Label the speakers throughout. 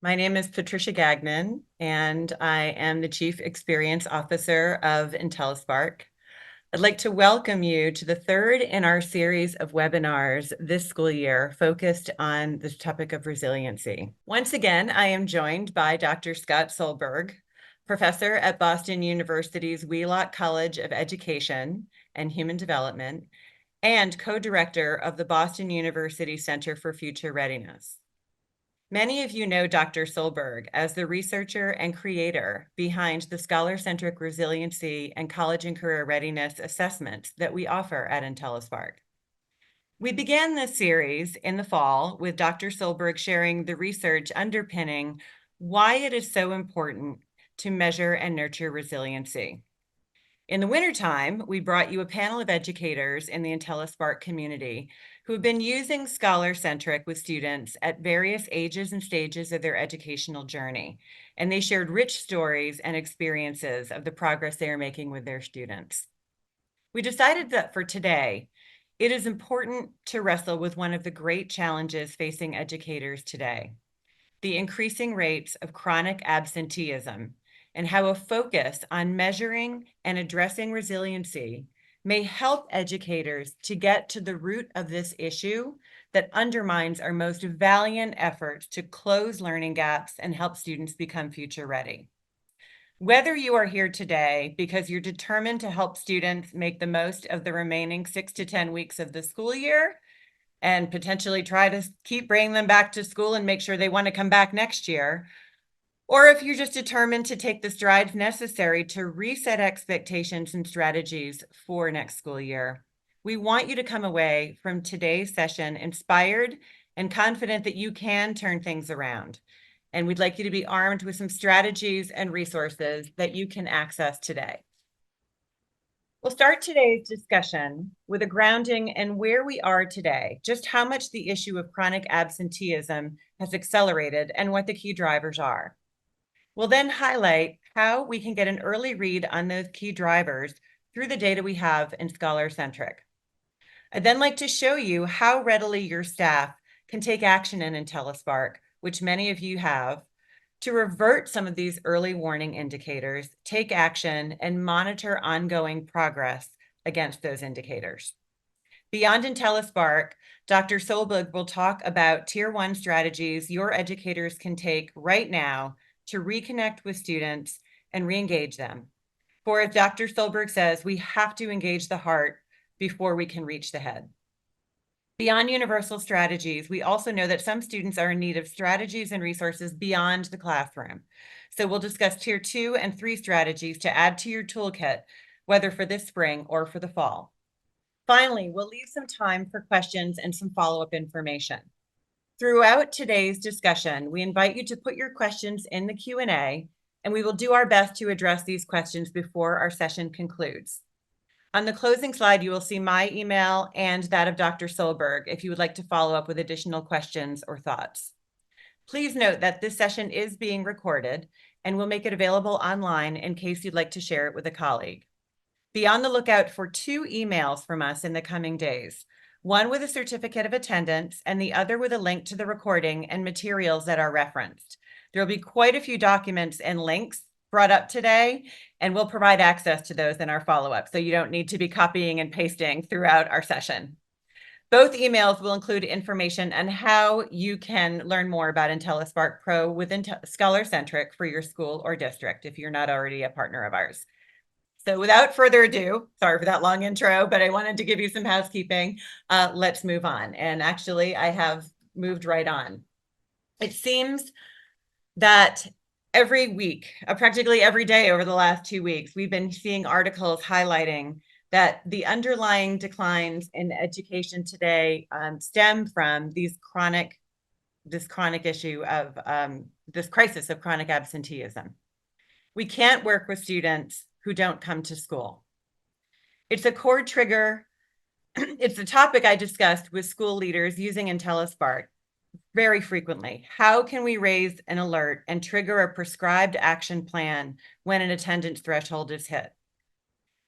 Speaker 1: My name is Patricia Gagnon, and I am the Chief Experience Officer of IntelliSpark. I'd like to welcome you to the third in our series of webinars this school year focused on the topic of resiliency. Once again, I am joined by Dr. Scott Solberg, professor at Boston University's Wheelock College of Education and Human Development, and co-director of the Boston University Center for Future Readiness. Many of you know Dr. Solberg as the researcher and creator behind the ScholarCentric Resiliency and College and Career Readiness assessments that we offer at IntelliSpark. We began this series in the fall with Dr. Solberg sharing the research underpinning why it is so important to measure and nurture resiliency. In the wintertime, we brought you a panel of educators in the IntelliSpark community who have been using ScholarCentric with students at various ages and stages of their educational journey. And they shared rich stories and experiences of the progress they are making with their students. We decided that for today, it is important to wrestle with one of the great challenges facing educators today, the increasing rates of chronic absenteeism, and how a focus on measuring and addressing resiliency may help educators to get to the root of this issue that undermines our most valiant efforts to close learning gaps and help students become future ready. Whether you are here today because you're determined to help students make the most of the remaining 6 to 10 weeks of the school year and potentially try to keep bringing them back to school and make sure they want to come back next year, or if you're just determined to take the strides necessary to reset expectations and strategies for next school year, we want you to come away from today's session inspired and confident that you can turn things around. And we'd like you to be armed with some strategies and resources that you can access today. We'll start today's discussion with a grounding in where we are today, just how much the issue of chronic absenteeism has accelerated and what the key drivers are. We'll then highlight how we can get an early read on those key drivers through the data we have in ScholarCentric. I'd then like to show you how readily your staff can take action in IntelliSpark, which many of you have, to revert some of these early warning indicators, take action, and monitor ongoing progress against those indicators. Beyond IntelliSpark, Dr. Solberg will talk about Tier 1 strategies your educators can take right now to reconnect with students and re-engage them. For as Dr. Solberg says, we have to engage the heart before we can reach the head. Beyond universal strategies, we also know that some students are in need of strategies and resources beyond the classroom. So we'll discuss Tier 2 and 3 strategies to add to your toolkit, whether for this spring or for the fall. Finally, we'll leave some time for questions and some follow-up information. Throughout today's discussion, we invite you to put your questions in the Q&A, and we will do our best to address these questions before our session concludes. On the closing slide, you will see my email and that of Dr. Solberg if you would like to follow up with additional questions or thoughts. Please note that this session is being recorded, and we'll make it available online in case you'd like to share it with a colleague. Be on the lookout for 2 emails from us in the coming days, one with a certificate of attendance and the other with a link to the recording and materials that are referenced. There will be quite a few documents and links brought up today, and we'll provide access to those in our follow-up, so you don't need to be copying and pasting throughout our session. Both emails will include information on how you can learn more about IntelliSpark Pro within ScholarCentric for your school or district if you're not already a partner of ours. So without further ado, sorry for that long intro, but I wanted to give you some housekeeping. Let's move on. And actually, I have moved right on. It seems that every week, practically every day over the last 2 weeks, we've been seeing articles highlighting that the underlying declines in education today stem from this chronic issue of this crisis of chronic absenteeism. We can't work with students who don't come to school. It's a core trigger. It's a topic I discussed with school leaders using IntelliSpark very frequently. How can we raise an alert and trigger a prescribed action plan when an attendance threshold is hit?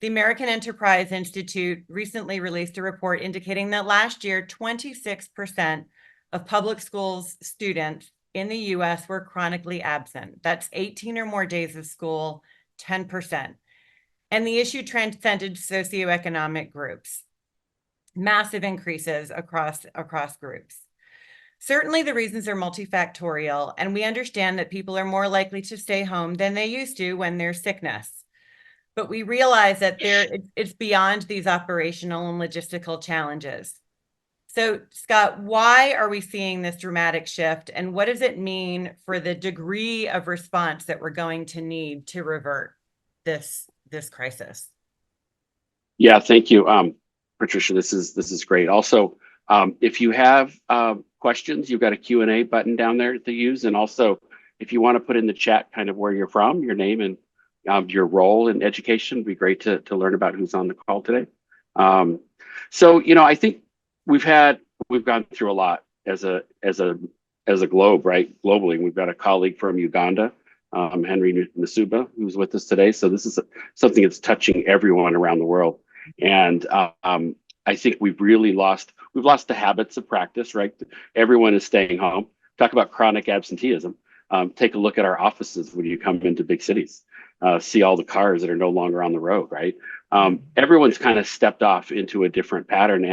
Speaker 1: The American Enterprise Institute recently released a report indicating that last year, 26% of public schools students in the US were chronically absent. That's 18 or more days of school, 10%. And the issue transcended socioeconomic groups, massive increases across groups. Certainly, the reasons are multifactorial, and we understand that people are more likely to stay home than they used to when there's sickness. But we realize that it's beyond these operational and logistical challenges. So, Scott, why are we seeing this dramatic shift, and what does it mean for the degree of response that we're going to need to revert this crisis?
Speaker 2: Yeah, thank you, Patricia. This is great. Also, if you have questions, you've got a Q&A button down there to use, and also if you want to put in the chat kind of where you're from, your name and your role in education, it'd be great to learn about who's on the call today. So I think we've gone through a lot as a globe, right? Globally, we've got a colleague from Uganda, Henry Nasuba, who's with us today. So this is something that's touching everyone around the world. And I think we've lost the habits of practice, right? Everyone is staying home. Talk about chronic absenteeism. Take a look at our offices when you come into big cities. See all the cars that are no longer on the road, right? Everyone's kind of stepped off into a different pattern,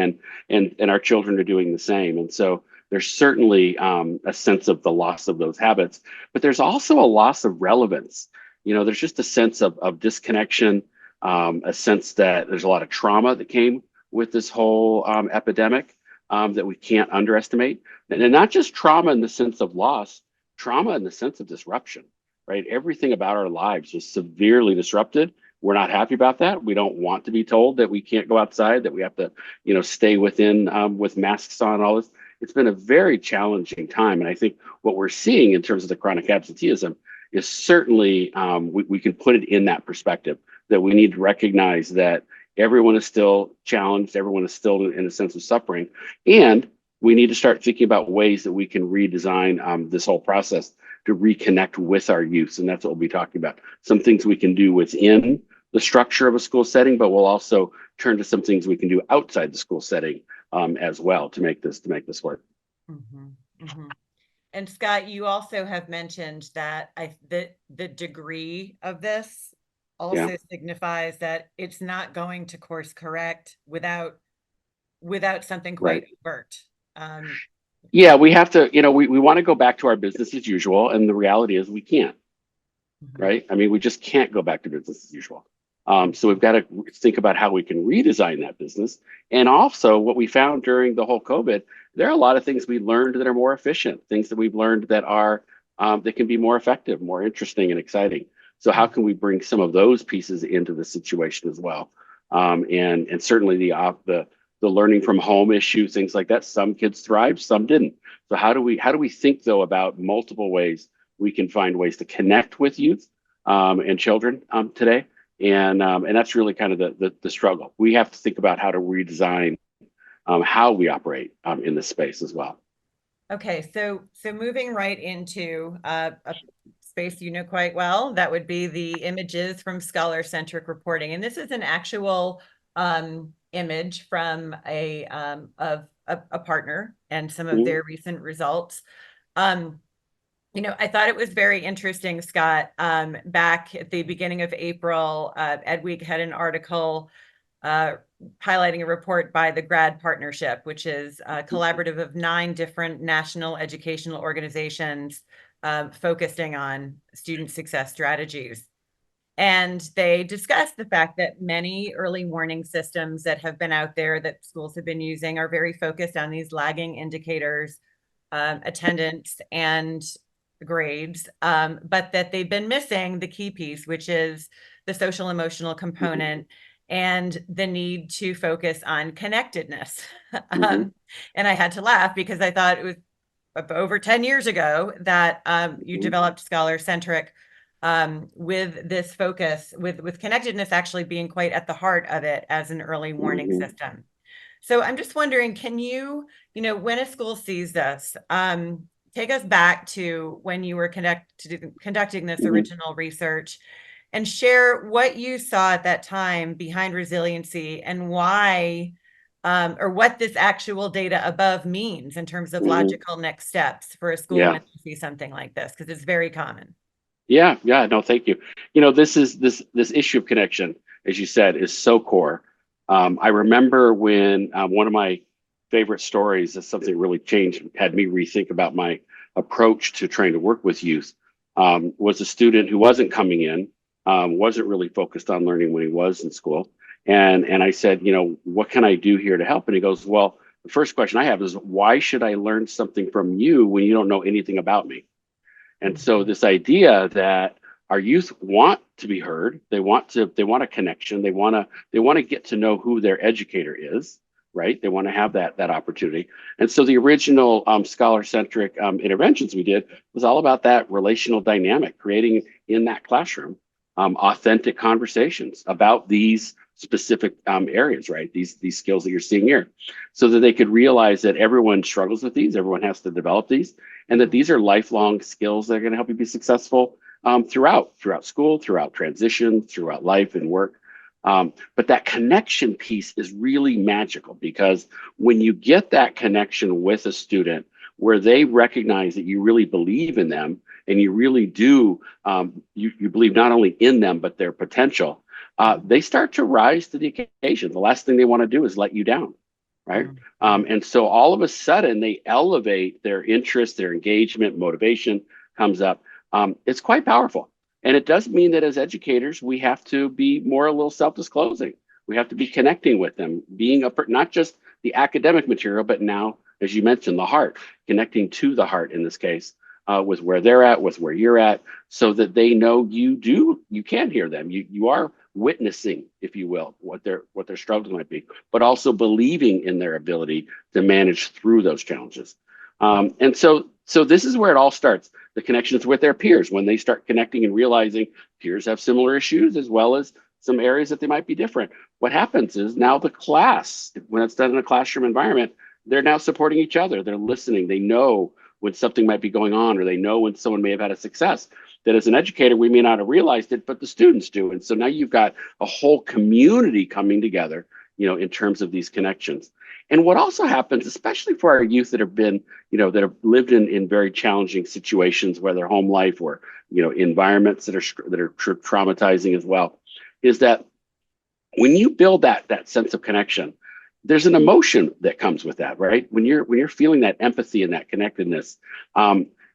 Speaker 2: and our children are doing the same. And so there's certainly a sense of the loss of those habits, but there's also a loss of relevance. There's just a sense of disconnection, a sense that there's a lot of trauma that came with this whole epidemic that we can't underestimate. And not just trauma in the sense of loss, trauma in the sense of disruption, right? Everything about our lives was severely disrupted. We're not happy about that. We don't want to be told that we can't go outside, that we have to, stay within with masks on, all this. It's been a very challenging time. And I think what we're seeing in terms of the chronic absenteeism is certainly, we can put it in that perspective, that we need to recognize that everyone is still challenged, everyone is still in a sense of suffering, and we need to start thinking about ways that we can redesign this whole process to reconnect with our youth. And that's what we'll be talking about. Some things we can do within the structure of a school setting, but we'll also turn to some things we can do outside the school setting as well to make this work.
Speaker 1: Mm-hmm, mm-hmm. And Scott, you also have mentioned that the degree of this also signifies that it's not going to course correct without something quite overt.
Speaker 2: Yeah, we have to, we want to go back to our business as usual, and the reality is we can't, right? I mean, we just can't go back to business as usual. So we've got to think about how we can redesign that business. And also what we found during the whole COVID, there are a lot of things we learned that are more efficient, things that we've learned that are, that can be more effective, more interesting and exciting. So how can we bring some of those pieces into the situation as well? And certainly the learning from home issue, things like that. Some kids thrived, some didn't. So how do we think though about multiple ways we can find ways to connect with youth and children today? And that's really kind of the struggle. We have to think about how to redesign how we operate in this space as well.
Speaker 1: Okay, so moving right into a space you know quite well, that would be the images from ScholarCentric reporting. And this is an actual image from a partner and some of their recent results. I thought it was very interesting, Scott. Back at the beginning of April, Ed Week had an article highlighting a report by the GRAD Partnership, which is a collaborative of 9 different national educational organizations focusing on student success strategies. And they discussed the fact that many early warning systems that have been out there that schools have been using are very focused on these lagging indicators, attendance and grades, but that they've been missing the key piece, which is the social emotional component and the need to focus on connectedness. And I had to laugh because I thought it was over 10 years ago that you developed ScholarCentric with this focus, with connectedness actually being quite at the heart of it as an early warning system. So I'm just wondering, can you, when a school sees this, take us back to when you were conducting this original research and share what you saw at that time behind resiliency and why or what this actual data above means in terms of
Speaker 2: Hmm.
Speaker 1: logical next steps for a school
Speaker 2: Yeah.
Speaker 1: when they see something like this, because it's very common.
Speaker 2: Yeah, yeah, no, thank you. This issue of connection, as you said, is so core. I remember when one of my favorite stories is something really changed, had me rethink about my approach to trying to work with youth. Was a student who wasn't coming in, wasn't really focused on learning when he was in school, and I said, what can I do here to help? And he goes, well, the first question I have is, why should I learn something from you when you don't know anything about me? And so
Speaker 1: Mhm.
Speaker 2: this idea that our youth want to be heard, they want a connection, they want to get to know who their educator is, right? They want to have that opportunity. And so the original scholar-centric interventions we did was all about that relational dynamic, creating in that classroom authentic conversations about these specific areas, right? These skills that you're seeing here, so that they could realize that everyone struggles with these, everyone has to develop these, and that these are lifelong skills that are going to help you be successful throughout school, throughout transition, throughout life and work. But that connection piece is really magical, because when you get that connection with a student where they recognize that you really believe in them, and you really do, you believe not only in them but their potential, they start to rise to the occasion. The last thing they want to do is let you down, right?
Speaker 1: Mhm.
Speaker 2: And so all of a sudden they elevate their interest, their engagement, motivation comes up. It's quite powerful. And it does mean that as educators, we have to be more a little self-disclosing. We have to be connecting with them, being not just the academic material, but now, as you mentioned, the heart, connecting to the heart in this case, with where they're at, with where you're at, so that they know you can hear them. You are witnessing, if you will, what their struggles might be, but also believing in their ability to manage through those challenges. And so this is where it all starts. The connections with their peers, when they start connecting and realizing peers have similar issues as well as some areas that they might be different. What happens is now the class, when it's done in a classroom environment, they're now supporting each other. They're listening. They know when something might be going on, or they know when someone may have had a success that as an educator, we may not have realized it, but the students do. And so now you've got a whole community coming together, in terms of these connections. And what also happens, especially for our youth that have been, that have lived in very challenging situations, whether home life or, environments that are traumatizing as well, is that when you build that sense of connection, there's an emotion that comes with that, right? When you're feeling that empathy and that connectedness,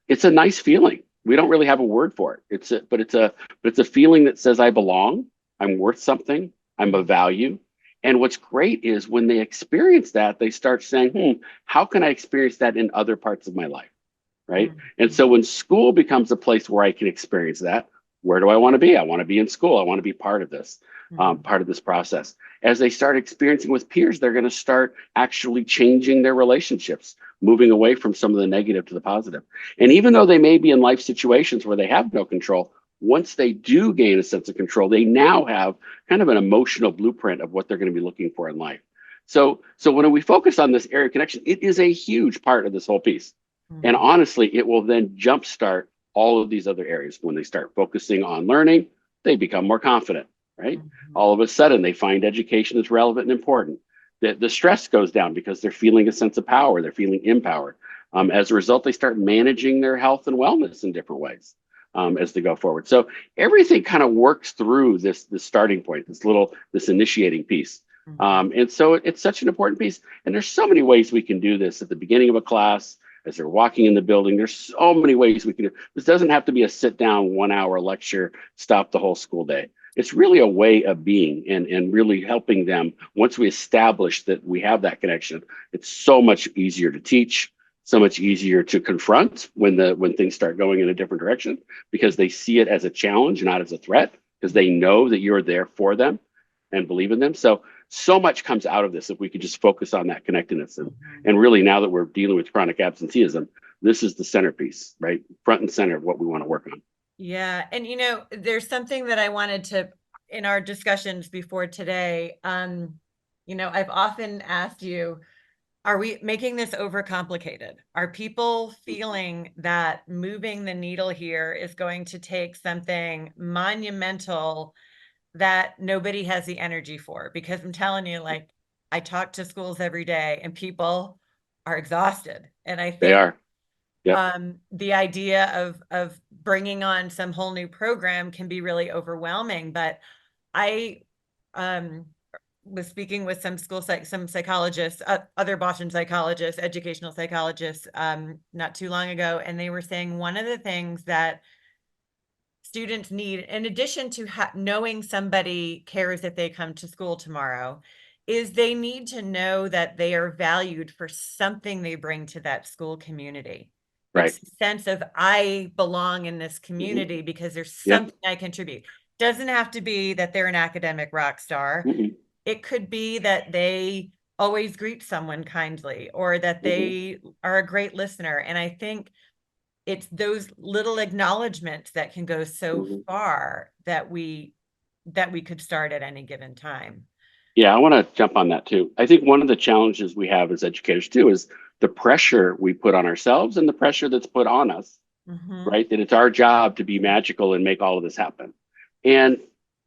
Speaker 2: it's a nice feeling. We don't really have a word for it. But it's a feeling that says I belong, I'm worth something, I'm of value. And what's great is when they experience that, they start saying, how can I experience that in other parts of my life? Right. And so
Speaker 1: Mhm.
Speaker 2: when school becomes a place where I can experience that, where do I want to be? I want to be in school. I want to be
Speaker 1: Mhm.
Speaker 2: part of this process. As they start experiencing with peers, they're going to start actually changing their relationships, moving away from some of the negative to the positive. And even though they may be in life situations where they have no control, once they do gain a sense of control, they now have kind of an emotional blueprint of what they're going to be looking for in life. So when we focus on this area of connection, it is a huge part of this whole piece. And
Speaker 1: Mhm.
Speaker 2: honestly, it will then jumpstart all of these other areas. When they start focusing on learning, they become more confident, right?
Speaker 1: Mhm.
Speaker 2: All of a sudden, they find education is relevant and important. The stress goes down because they're feeling a sense of power, they're feeling empowered. As a result, they start managing their health and wellness in different ways as they go forward. So everything kind of works through this starting point, this initiating piece.
Speaker 1: Mhm.
Speaker 2: And so it's such an important piece. And there's so many ways we can do this at the beginning of a class, as they're walking in the building. There's so many ways we can do this. Doesn't have to be a sit down 1 hour lecture, stop the whole school day. It's really a way of being, and really helping them. Once we establish that we have that connection, it's so much easier to teach, so much easier to confront when things start going in a different direction, because they see it as a challenge, not as a threat, because they know that you're there for them and believe in them. So much comes out of this if we could just focus on that connectedness. and
Speaker 1: Mhm.
Speaker 2: and really, now that we're dealing with chronic absenteeism, this is the centerpiece, right? Front and center of what we want to work on.
Speaker 1: Yeah. And there's something that I wanted to, in our discussions before today, I've often asked you, are we making this overcomplicated? Are people feeling that moving the needle here is going to take something monumental that nobody has the energy for? Because I'm telling you, like, I talk to schools every day and people are exhausted. And I
Speaker 2: They
Speaker 1: think
Speaker 2: are. Yep.
Speaker 1: the idea of bringing on some whole new program can be really overwhelming. But I um, was speaking with some psychologists, other Boston psychologists, educational psychologists, not too long ago, and they were saying one of the things that students need, in addition to knowing somebody cares if they come to school tomorrow, is they need to know that they are valued for something they bring to that school community.
Speaker 2: Right.
Speaker 1: It's a sense of I belong in this
Speaker 2: Hmm.
Speaker 1: community because there's
Speaker 2: Yeah.
Speaker 1: something I contribute. Doesn't have to be that they're an academic rock star.
Speaker 2: Hmm.
Speaker 1: It could be that they always greet someone kindly or that
Speaker 2: Hmm.
Speaker 1: they are a great listener. And I think it's those little acknowledgments that can go so
Speaker 2: Hmm.
Speaker 1: far that we could start at any given time.
Speaker 2: Yeah, I want to jump on that too. I think one of the challenges we have as educators too is the pressure we put on ourselves and the pressure that's put on us,
Speaker 1: Mm-hmm.
Speaker 2: right? That it's our job to be magical and make all of this happen. And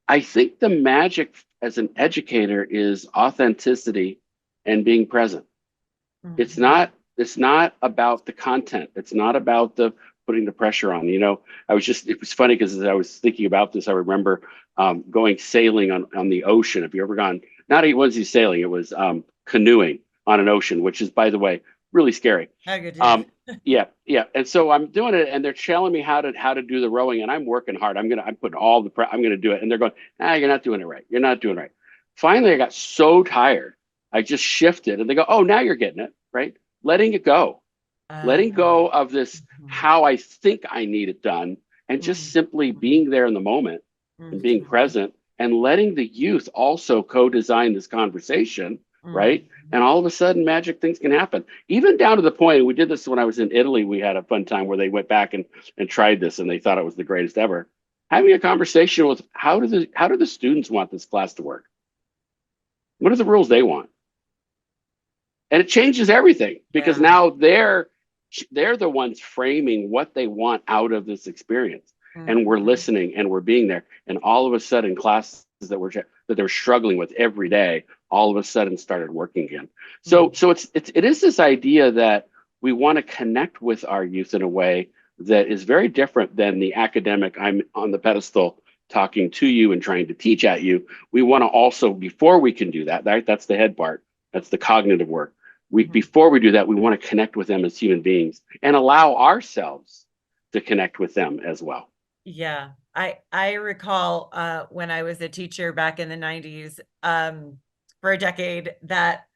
Speaker 2: I think the magic as an educator is authenticity and being present. It's
Speaker 1: Mm-hmm.
Speaker 2: not it's not about the content. It's not about the putting the pressure on. It was funny because as I was thinking about this, I remember going sailing on the ocean. Have you ever gone? Not even was he sailing, it was canoeing on an ocean, which is, by the way, really scary.
Speaker 1: Oh, good. Yeah.
Speaker 2: Um, yeah, yeah. And so I'm doing it, and they're telling me how to do the rowing, and I'm working hard. I'm putting all I'm gonna do it, and they're going, you're not doing it right. You're not doing it right. Finally, I got so tired, I just shifted, and they go, oh, now you're getting it right. Letting it go, letting go of this
Speaker 1: Mhm.
Speaker 2: how I think I need it done, and just
Speaker 1: Mhm.
Speaker 2: simply being there in the moment and being
Speaker 1: Mhm.
Speaker 2: present, and letting the youth also co-design this conversation, right?
Speaker 1: Mhm.
Speaker 2: And all of a sudden, magic things can happen. Even down to the point, we did this when I was in Italy. We had a fun time where they went back and tried this, and they thought it was the greatest ever. Having a conversation with how do the students want this class to work? What are the rules they want? And it changes everything because
Speaker 1: Yeah.
Speaker 2: now they're the ones framing what they want out of this experience, and we're
Speaker 1: Mhm.
Speaker 2: listening and we're being there, and all of a sudden classes that they're struggling with every day all of a sudden started working again. So it is this idea that we want to connect with our youth in a way that is very different than the academic, I'm on the pedestal talking to you and trying to teach at you. We want to also, before we can do that, right, that's the head part, that's the cognitive work. We
Speaker 1: Mhm.
Speaker 2: Before we do that, we want to connect with them as human beings and allow ourselves to connect with them as well.
Speaker 1: Yeah. I recall when I was a teacher back in the 90s, for a decade, that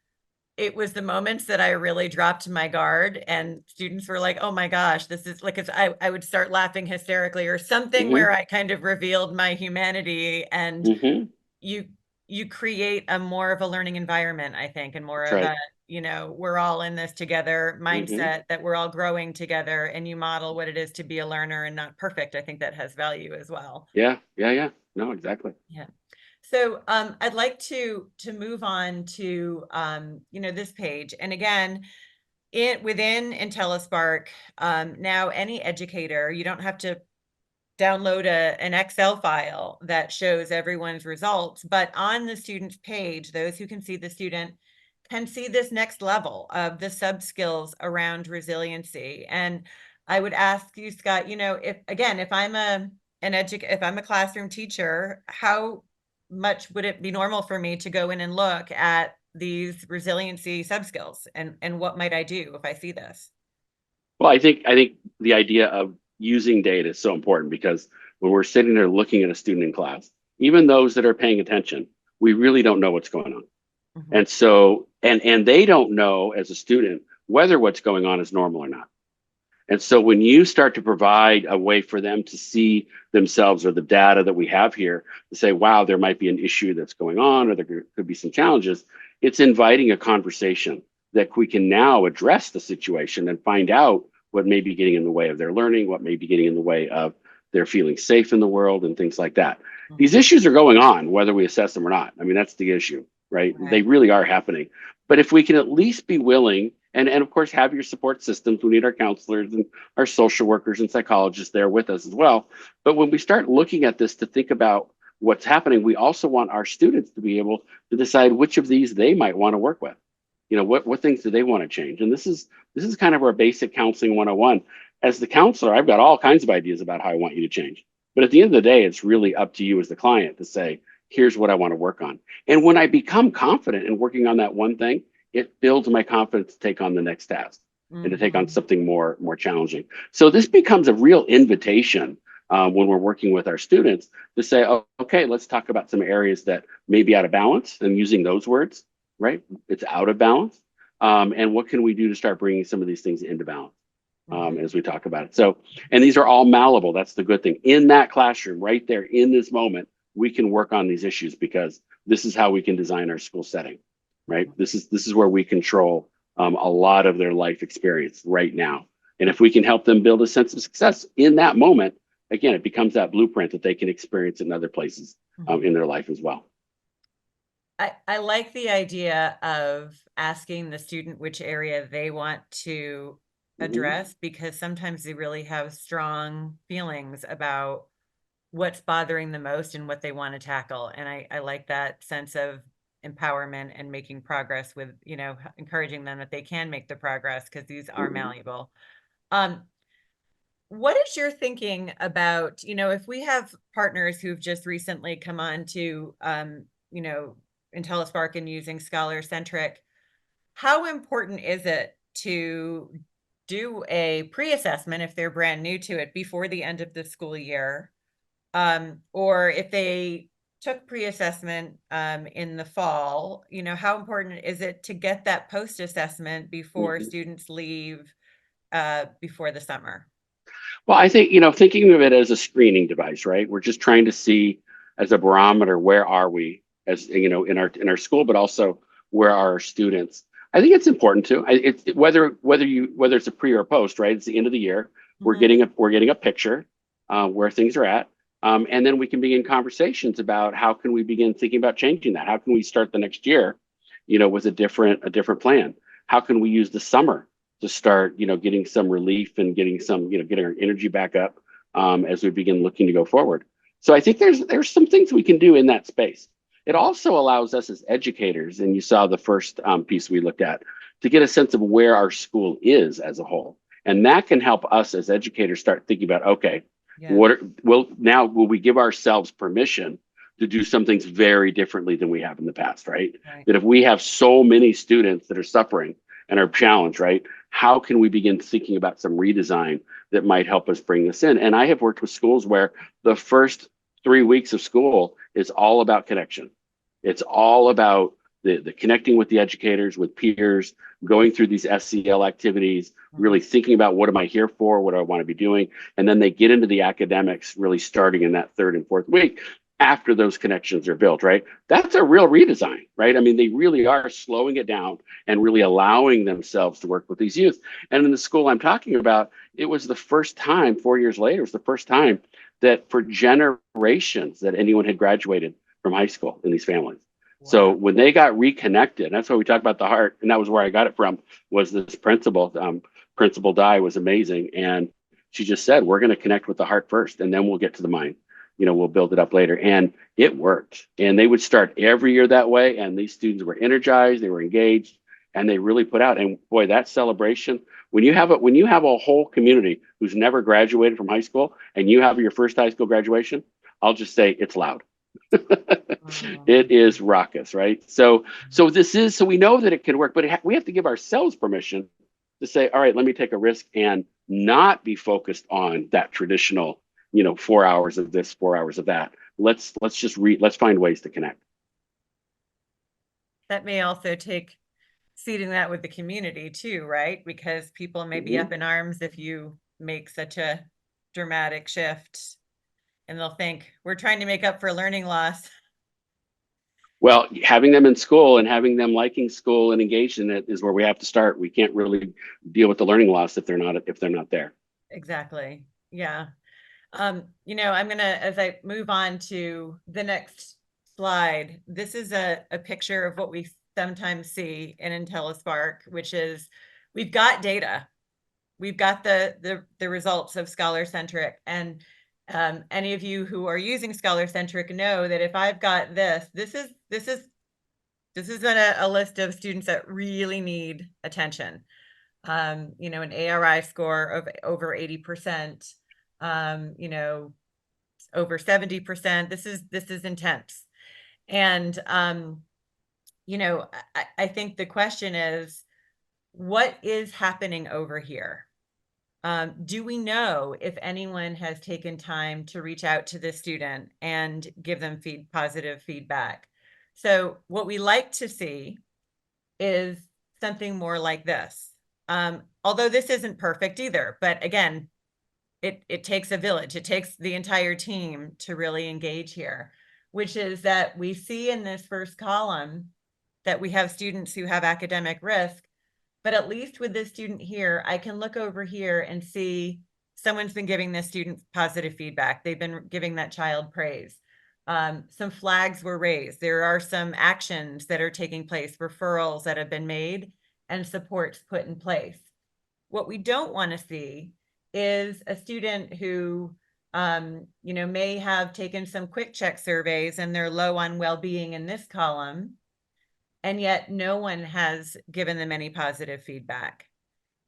Speaker 1: it was the moments that I really dropped my guard and students were like, oh my gosh, this is like, I would start laughing hysterically or something
Speaker 2: Hmm.
Speaker 1: where I kind of revealed my humanity, and
Speaker 2: Hmm.
Speaker 1: you you create a more of a learning environment, I think, and more
Speaker 2: That's
Speaker 1: of a,
Speaker 2: right.
Speaker 1: we're all in this together
Speaker 2: Hmm.
Speaker 1: mindset, that we're all growing together, and you model what it is to be a learner and not perfect. I think that has value as well.
Speaker 2: Yeah, yeah, yeah. No, exactly.
Speaker 1: Yeah. So I'd like to move on to this page. And again, within IntelliSpark, now any educator, you don't have to download an Excel file that shows everyone's results, but on the student's page, those who can see the student can see this next level of the sub skills around resiliency. And I would ask you, Scott, if I'm if I'm a classroom teacher, how much would it be normal for me to go in and look at these resiliency sub skills, and what might I do if I see this?
Speaker 2: Well, I think the idea of using data is so important because when we're sitting there looking at a student in class, even those that are paying attention, we really don't know what's going on.
Speaker 1: Mhm.
Speaker 2: And so and they don't know as a student whether what's going on is normal or not. And so when you start to provide a way for them to see themselves or the data that we have here to say, wow, there might be an issue that's going on or there could be some challenges, it's inviting a conversation that we can now address the situation and find out what may be getting in the way of their learning, what may be getting in the way of their feeling safe in the world and things like that. These
Speaker 1: Mhm.
Speaker 2: issues are going on, whether we assess them or not. I mean, that's the issue, right? They
Speaker 1: Right.
Speaker 2: really are happening. But if we can at least be willing and of course have your support systems, we need our counselors and our social workers and psychologists there with us as well. But when we start looking at this to think about what's happening, we also want our students to be able to decide which of these they might want to work with. What things do they want to change? And this is kind of our basic counseling 101. As the counselor, I've got all kinds of ideas about how I want you to change. But at the end of the day, it's really up to you as the client to say, here's what I want to work on. And when I become confident in working on that one thing, it builds my confidence to take on the next task and to take on
Speaker 1: Mhm.
Speaker 2: something more challenging. So this becomes a real invitation when we're working with our students to say, oh, okay, let's talk about some areas that may be out of balance, and using those words, right? It's out of balance. And what can we do to start bringing some of these things into balance
Speaker 1: Mhm.
Speaker 2: as we talk about it? So, and these are all malleable. That's the good thing. In that classroom, right there, in this moment, we can work on these issues because this is how we can design our school setting, right? This is where we control a lot of their life experience right now. And if we can help them build a sense of success in that moment, again, it becomes that blueprint that they can experience in other places
Speaker 1: Mhm.
Speaker 2: in their life as well.
Speaker 1: I like the idea of asking the student which area they want to
Speaker 2: Mhm.
Speaker 1: address, because sometimes they really have strong feelings about what's bothering the most and what they want to tackle. And I like that sense of empowerment and making progress with, encouraging them that they can make the progress because these are
Speaker 2: Mhm.
Speaker 1: malleable. Um, what is your thinking about, if we have partners who've just recently come on to, IntelliSpark and using ScholarCentric, how important is it to do a pre-assessment if they're brand new to it before the end of the school year? Or if they took pre-assessment in the fall, how important is it to get that post-assessment before
Speaker 2: Mhm.
Speaker 1: students leave before the summer?
Speaker 2: Well, I think, thinking of it as a screening device, right? We're just trying to see as a barometer, where are we as, in our school, but also where are our students? I think it's important to, it's whether it's a pre or a post, right? It's the end of the year.
Speaker 1: Mhm.
Speaker 2: We're getting a picture where things are at. And then we can begin conversations about how can we begin thinking about changing that? How can we start the next year, with a different plan? How can we use the summer to start, getting some relief and getting our energy back up as we begin looking to go forward. So I think there's some things we can do in that space. It also allows us as educators, and you saw the first piece we looked at, to get a sense of where our school is as a whole, and that can help us as educators start thinking about, okay,
Speaker 1: Yeah.
Speaker 2: will we give ourselves permission to do some things very differently than we have in the past, right?
Speaker 1: Right.
Speaker 2: That if we have so many students that are suffering and are challenged, right? How can we begin thinking about some redesign that might help us bring this in? And I have worked with schools where the first 3 weeks of school is all about connection. It's all about the connecting with the educators, with peers, going through these SCL activities,
Speaker 1: Mhm.
Speaker 2: really thinking about what am I here for, what do I want to be doing, and then they get into the academics really starting in that third and fourth week after those connections are built, right? That's a real redesign, right? I mean, they really are slowing it down and really allowing themselves to work with these youth. And in the school I'm talking about, it was the first time, 4 years later, it was the first time that for generations that anyone had graduated from high school in these families. So
Speaker 1: Wow.
Speaker 2: when they got reconnected, that's why we talk about the heart, and that was where I got it from. Was this principal? Principal Di was amazing, and she just said, "We're going to connect with the heart first, and then we'll get to the mind. We'll build it up later." And it worked. And they would start every year that way, and these students were energized, they were engaged, and they really put out. And boy, that celebration, when you have a whole community who's never graduated from high school, and you have your first high school graduation, I'll just say it's loud. It is raucous, right? So we know that it can work, but we have to give ourselves permission to say, all right, let me take a risk and not be focused on that traditional, 4 hours of this, 4 hours of that. Let's find ways to connect.
Speaker 1: That may also take seeding that with the community too, right? Because people may be
Speaker 2: Mhm.
Speaker 1: up in arms if you make such a dramatic shift, and they'll think we're trying to make up for learning loss.
Speaker 2: Well, having them in school and having them liking school and engaged in it is where we have to start. We can't really deal with the learning loss if they're not there.
Speaker 1: Exactly. Yeah. I'm gonna, as I move on to the next slide, this is a picture of what we sometimes see in IntelliSpark, which is we've got data. We've got the results of ScholarCentric, and Any of you who are using ScholarCentric know that if I've got this is a list of students that really need attention. You know, an ARI score of over 80%, you know, over 70%. This is intense. And you know, I think the question is, what is happening over here? Do we know if anyone has taken time to reach out to the student and give them positive feedback? So what we like to see is something more like this. Although this isn't perfect either, but again, it takes a village. It takes the entire team to really engage here, which is that we see in this first column that we have students who have academic risk, but at least with this student here, I can look over here and see someone's been giving this student positive feedback. They've been giving that child praise. Some flags were raised. There are some actions that are taking place, referrals that have been made, and supports put in place. What we don't want to see is a student who you know, may have taken some quick check surveys and they're low on well-being in this column, and yet no one has given them any positive feedback.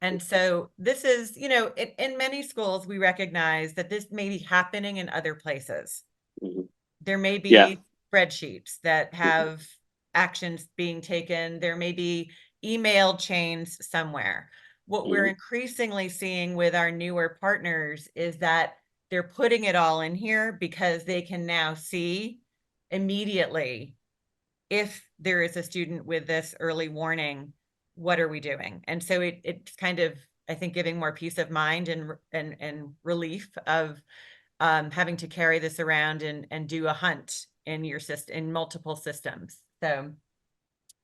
Speaker 1: And so this is, you know, in many schools, we recognize that this may be happening in other places.
Speaker 2: Mhm.
Speaker 1: There may
Speaker 2: Yeah.
Speaker 1: be spreadsheets that have actions being taken. There may be email chains somewhere. What we're
Speaker 2: Mhm.
Speaker 1: increasingly seeing with our newer partners is that they're putting it all in here because they can now see immediately if there is a student with this early warning, what are we doing? And so it's kind of, I think, giving more peace of mind and relief of having to carry this around and do a hunt in your system, in multiple systems. So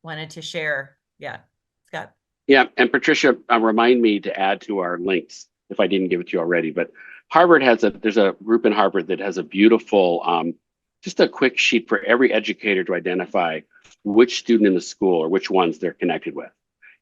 Speaker 1: wanted to share. Yeah, Scott.
Speaker 2: Yeah, and Patricia, remind me to add to our links if I didn't give it to you already. But Harvard there's a group in Harvard that has a beautiful, just a quick sheet for every educator to identify which student in the school or which ones they're connected with.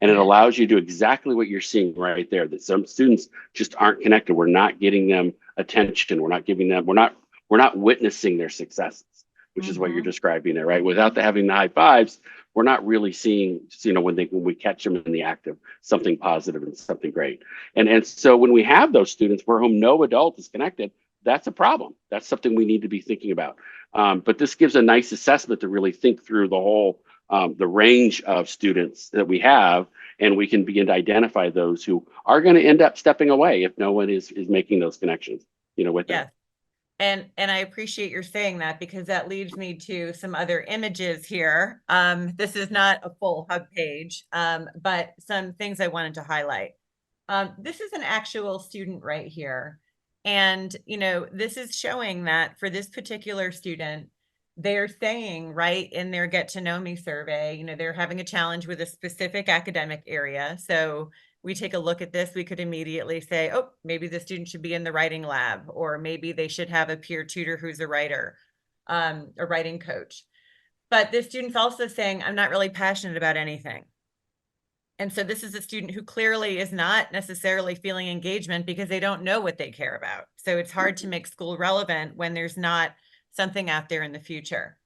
Speaker 2: And it
Speaker 1: Okay.
Speaker 2: allows you to do exactly what you're seeing right there, that some students just aren't connected. We're not getting them attention. We're not witnessing their successes, which is what you're
Speaker 1: Mm-hmm.
Speaker 2: describing there, right? Without having the high fives, we're not really seeing, you know, when we catch them in the act of something positive and something great. And so when we have those students for whom no adult is connected, that's a problem. That's something we need to be thinking about. But this gives a nice assessment to really think through the whole the range of students that we have, and we can begin to identify those who are going to end up stepping away if no one is making those connections, you know, with them.
Speaker 1: Yes. And I appreciate your saying that, because that leads me to some other images here. This is not a full hub page, but some things I wanted to highlight. This is an actual student right here. And, you know, this is showing that for this particular student, they're saying right in their get to know me survey, you know, they're having a challenge with a specific academic area. So we take a look at this, we could immediately say, oh, maybe the student should be in the writing lab, or maybe they should have a peer tutor who's a writer, a writing coach. But this student's also saying, I'm not really passionate about anything. And so this is a student who clearly is not necessarily feeling engagement because they don't know what they care about. So it's hard to make school relevant when there's not something out there in the future.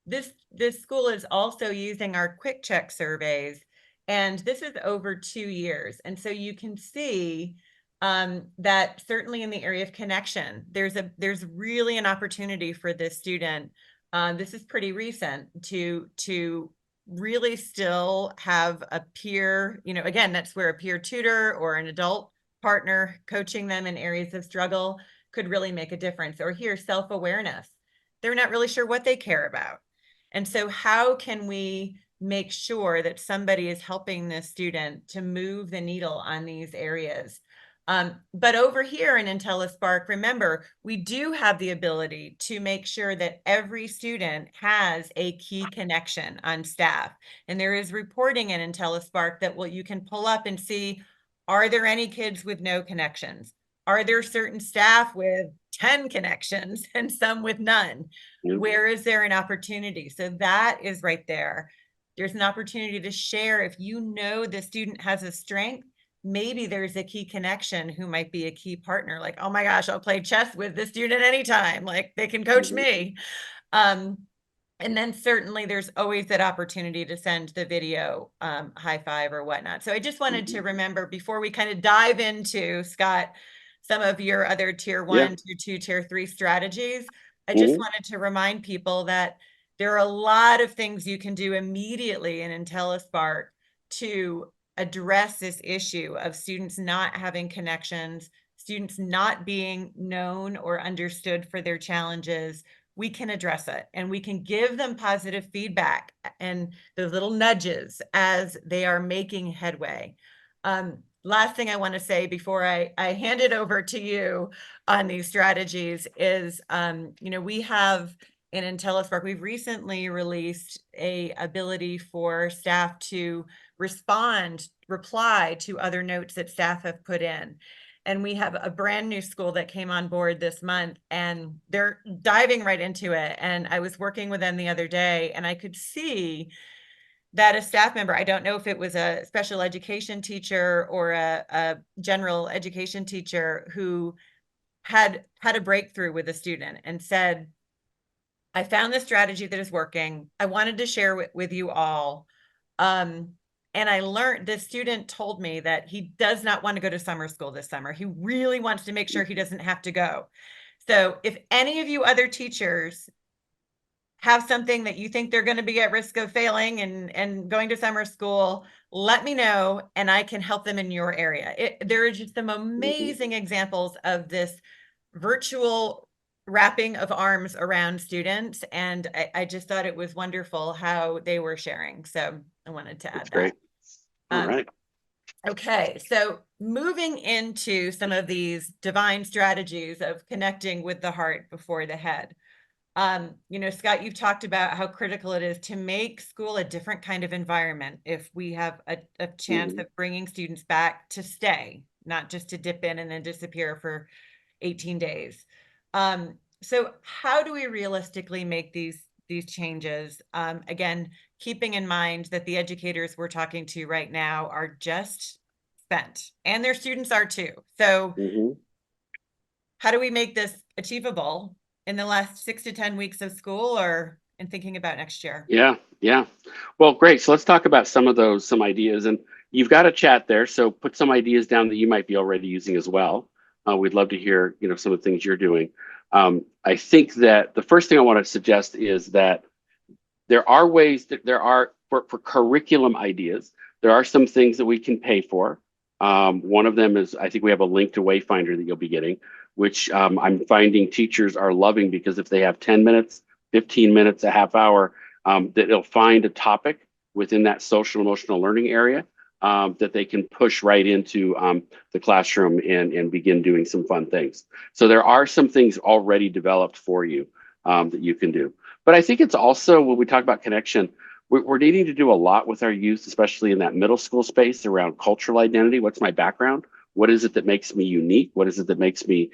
Speaker 1: This school is also using our quick check surveys, and this is over 2 years. And so you can see that certainly in the area of connection, there's really an opportunity for this student. This is pretty recent to really still have a peer, you know, again, that's where a peer tutor or an adult partner coaching them in areas of struggle could really make a difference. Or here, self-awareness. They're not really sure what they care about. And so how can we make sure that somebody is helping this student to move the needle on these areas? But over here in IntelliSpark, remember, we do have the ability to make sure that every student has a key connection on staff. And there is reporting in IntelliSpark that you can pull up and see, are there any kids with no connections? Are there certain staff with 10 connections and some with none?
Speaker 2: You
Speaker 1: Where is there an opportunity? So that is right there. There's an opportunity to share. If you know the student has a strength, maybe there's a key connection who might be a key partner. Like, oh my gosh, I'll play chess with this student anytime. Like they can coach me. Um, and then certainly there's always that opportunity to send the video high five or whatnot. So I just wanted to remember before we kind of dive into, Scott, some of your other tier
Speaker 2: Yeah.
Speaker 1: 1, tier 2, tier 3 strategies. I just
Speaker 2: Mhm.
Speaker 1: wanted to remind people that there are a lot of things you can do immediately in IntelliSpark to address this issue of students not having connections, students not being known or understood for their challenges. We can address it and we can give them positive feedback and those little nudges as they are making headway. Last thing I want to say before I hand it over to you on these strategies is, we have in IntelliSpark, we've recently released a ability for staff to reply to other notes that staff have put in. And we have a brand new school that came on board this month and they're diving right into it. And I was working with them the other day and I could see that a staff member, I don't know if it was a special education teacher or a general education teacher, who had a breakthrough with a student and said, I found this strategy that is working. I wanted to share it with you all. Um, and I learned, this student told me that he does not want to go to summer school this summer. He really wants to make sure he doesn't have to go. So if any of you other teachers have something that you think they're going to be at risk of failing and going to summer school, let me know and I can help them in your area. There are just some amazing examples of this virtual wrapping of arms around students. And I just thought it was wonderful how they were sharing. So I wanted to
Speaker 2: That's
Speaker 1: add that.
Speaker 2: great. All right.
Speaker 1: Okay, so moving into some of these divine strategies of connecting with the heart before the head. Scott, you've talked about how critical it is to make school a different kind of environment if we have a chance
Speaker 2: Mhm.
Speaker 1: of bringing students back to stay, not just to dip in and then disappear for 18 days. So how do we realistically make these changes? Again, keeping in mind that the educators we're talking to right now are just spent and their students are too. So
Speaker 2: Mhm.
Speaker 1: how do we make this achievable in the last 6 to 10 weeks of school or in thinking about next year?
Speaker 2: Yeah, yeah. Well, great. So let's talk about some ideas, and you've got a chat there. So put some ideas down that you might be already using as well. We'd love to hear, some of the things you're doing. I think that the first thing I want to suggest is that there are ways that there are for curriculum ideas. There are some things that we can pay for. One of them is I think we have a link to Wayfinder that you'll be getting, which I'm finding teachers are loving because if they have 10 minutes, 15 minutes, a half hour, that they'll find a topic within that social emotional learning area that they can push right into the classroom and begin doing some fun things. So there are some things already developed for you that you can do. But I think it's also when we talk about connection, we're needing to do a lot with our youth, especially in that middle school space around cultural identity. What's my background? What is it that makes me unique? What is it that makes me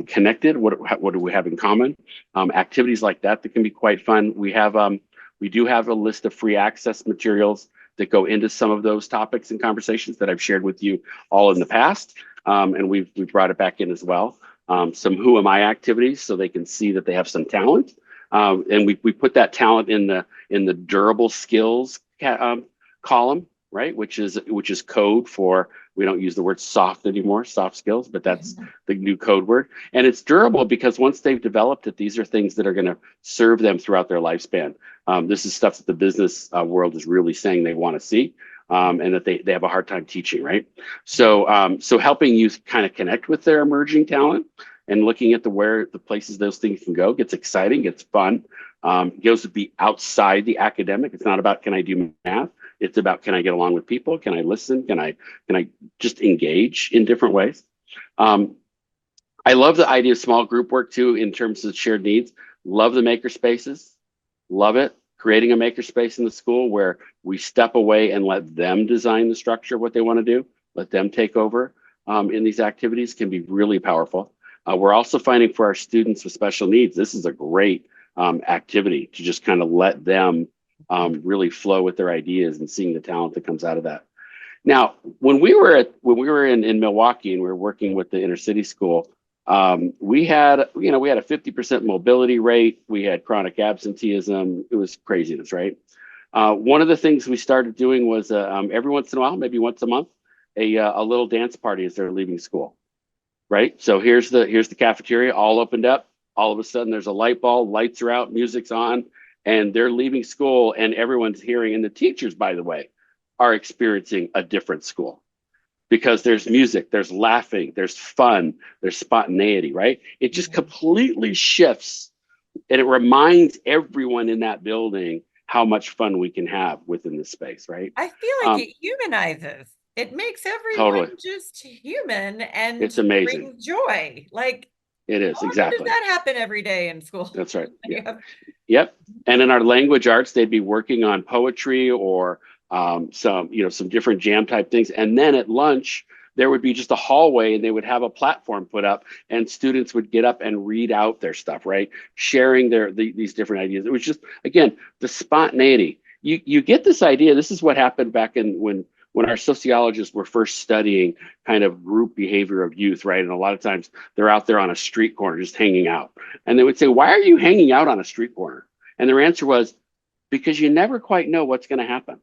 Speaker 2: connected? What do we have in common? Activities like that can be quite fun. We do have a list of free access materials that go into some of those topics and conversations that I've shared with you all in the past, and we've brought it back in as well. Some who am I activities so they can see that they have some talent. And we put that talent in the durable skills column, right? Which is code for, we don't use the word soft anymore, soft skills, but that's the new code word. And it's durable because once they've developed it, these are things that are going to serve them throughout their lifespan. This is stuff that the business world is really saying they want to see. And that they have a hard time teaching, right? So helping youth kind of connect with their emerging talent and looking at the places those things can go gets exciting, gets fun. Goes to be outside the academic. It's not about can I do math. It's about can I get along with people? Can I listen? Can I just engage in different ways? Um, I love the idea of small group work too in terms of shared needs. Love the maker spaces. Love it. Creating a maker space in the school where we step away and let them design the structure of what they want to do. Let them take over in these activities can be really powerful. We're also finding for our students with special needs, this is a great activity to just kind of let them really flow with their ideas and seeing the talent that comes out of that. Now, when we were in Milwaukee and we were working with the inner city school, we had we had a 50% mobility rate. We had chronic absenteeism. It was craziness, right? One of the things we started doing was every once in a while, maybe once a month, a little dance party as they're leaving school, right? So here's the cafeteria all opened up. All of a sudden, there's a light bulb, lights are out, music's on, and they're leaving school, and everyone's hearing. And the teachers, by the way, are experiencing a different school because there's music, there's laughing, there's fun, there's spontaneity, right? It just
Speaker 1: Mhm.
Speaker 2: completely shifts, and it reminds everyone in that building how much fun we can have within this space, right?
Speaker 1: I feel like
Speaker 2: Um,
Speaker 1: it humanizes. It makes everyone
Speaker 2: totally,
Speaker 1: just human and
Speaker 2: it's amazing.
Speaker 1: brings joy. Like,
Speaker 2: It
Speaker 1: how
Speaker 2: is
Speaker 1: often does
Speaker 2: exactly.
Speaker 1: that happen every day in school?
Speaker 2: That's right. Yeah.
Speaker 1: You have-
Speaker 2: Yep. And in our language arts, they'd be working on poetry or some, some different jam type things. And then at lunch, there would be just a hallway and they would have a platform put up and students would get up and read out their stuff, right? Sharing these different ideas. It was just, again, the spontaneity. You get this idea. This is what happened back in when our sociologists were first studying kind of group behavior of youth, right? And a lot of times they're out there on a street corner just hanging out. And they would say, "Why are you hanging out on a street corner?" And their answer was, "Because you never quite know what's going to happen."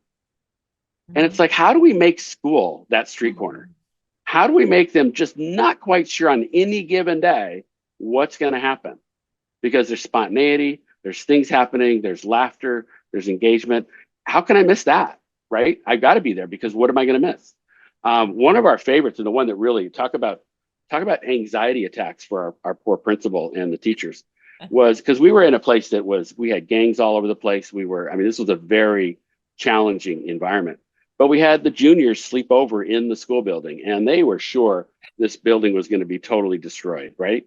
Speaker 2: And it's
Speaker 1: Mhm.
Speaker 2: like, how do we make school that street corner?
Speaker 1: Mhm.
Speaker 2: How do we make them just not quite sure on any given day what's going to happen? Because there's spontaneity, there's things happening, there's laughter, there's engagement. How can I miss that? Right? I got to be there because what am I going to miss? One of our favorites and the one that really talk about anxiety attacks for our poor principal and the teachers was because we were in a place that was we had gangs all over the place. I mean, this was a very challenging environment. But we had the juniors sleep over in the school building, and they were sure this building was going to be totally destroyed, right?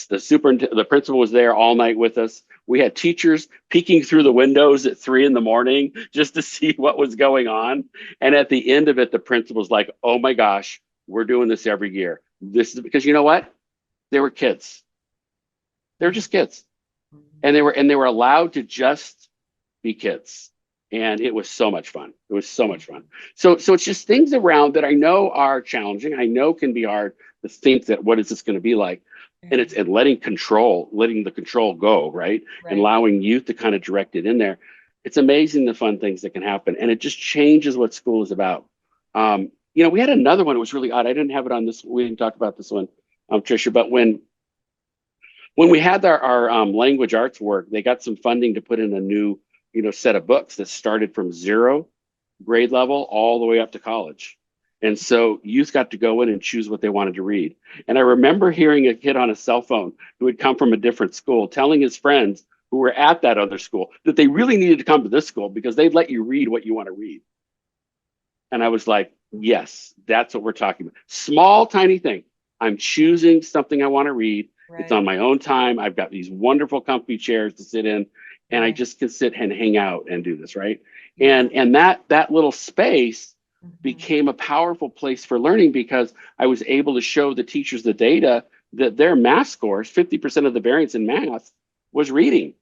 Speaker 2: The principal was there all night with us. We had teachers peeking through the windows at 3 in the morning just to see what was going on. And at the end of it, the principal's like, "Oh my gosh, we're doing this every year. This is because you know what? They were kids. They were
Speaker 1: Mhm.
Speaker 2: just kids, and they were allowed to just be kids." And it was so much fun. It was so much fun. So it's just things around that I know are challenging. I know can be hard to think that what is this going to be like, and
Speaker 1: Yeah.
Speaker 2: it's letting the control go, right, and
Speaker 1: Right.
Speaker 2: allowing youth to kind of direct it in there. It's amazing the fun things that can happen, and it just changes what school is about. We had another one. It was really odd. I didn't have it on this. We didn't talk about this one, Trisha. But when we had our language arts work, they got some funding to put in a new, set of books that started from zero grade level all the way up to college. And so youth got to go in and choose what they wanted to read. And I remember hearing a kid on a cell phone who had come from a different school telling his friends who were at that other school that they really needed to come to this school because they'd let you read what you want to read. And I was like, yes, that's what we're talking about. Small, tiny thing. I'm choosing something I want to read. It's on
Speaker 1: Right.
Speaker 2: my own time. I've got these wonderful comfy chairs to sit in, and I
Speaker 1: Right.
Speaker 2: just can sit and hang out and do this, right?
Speaker 1: Yeah.
Speaker 2: And that little space
Speaker 1: Mhm.
Speaker 2: became a powerful place for learning because I was able to show the teachers the data that their math scores, 50% of the variance in math was reading.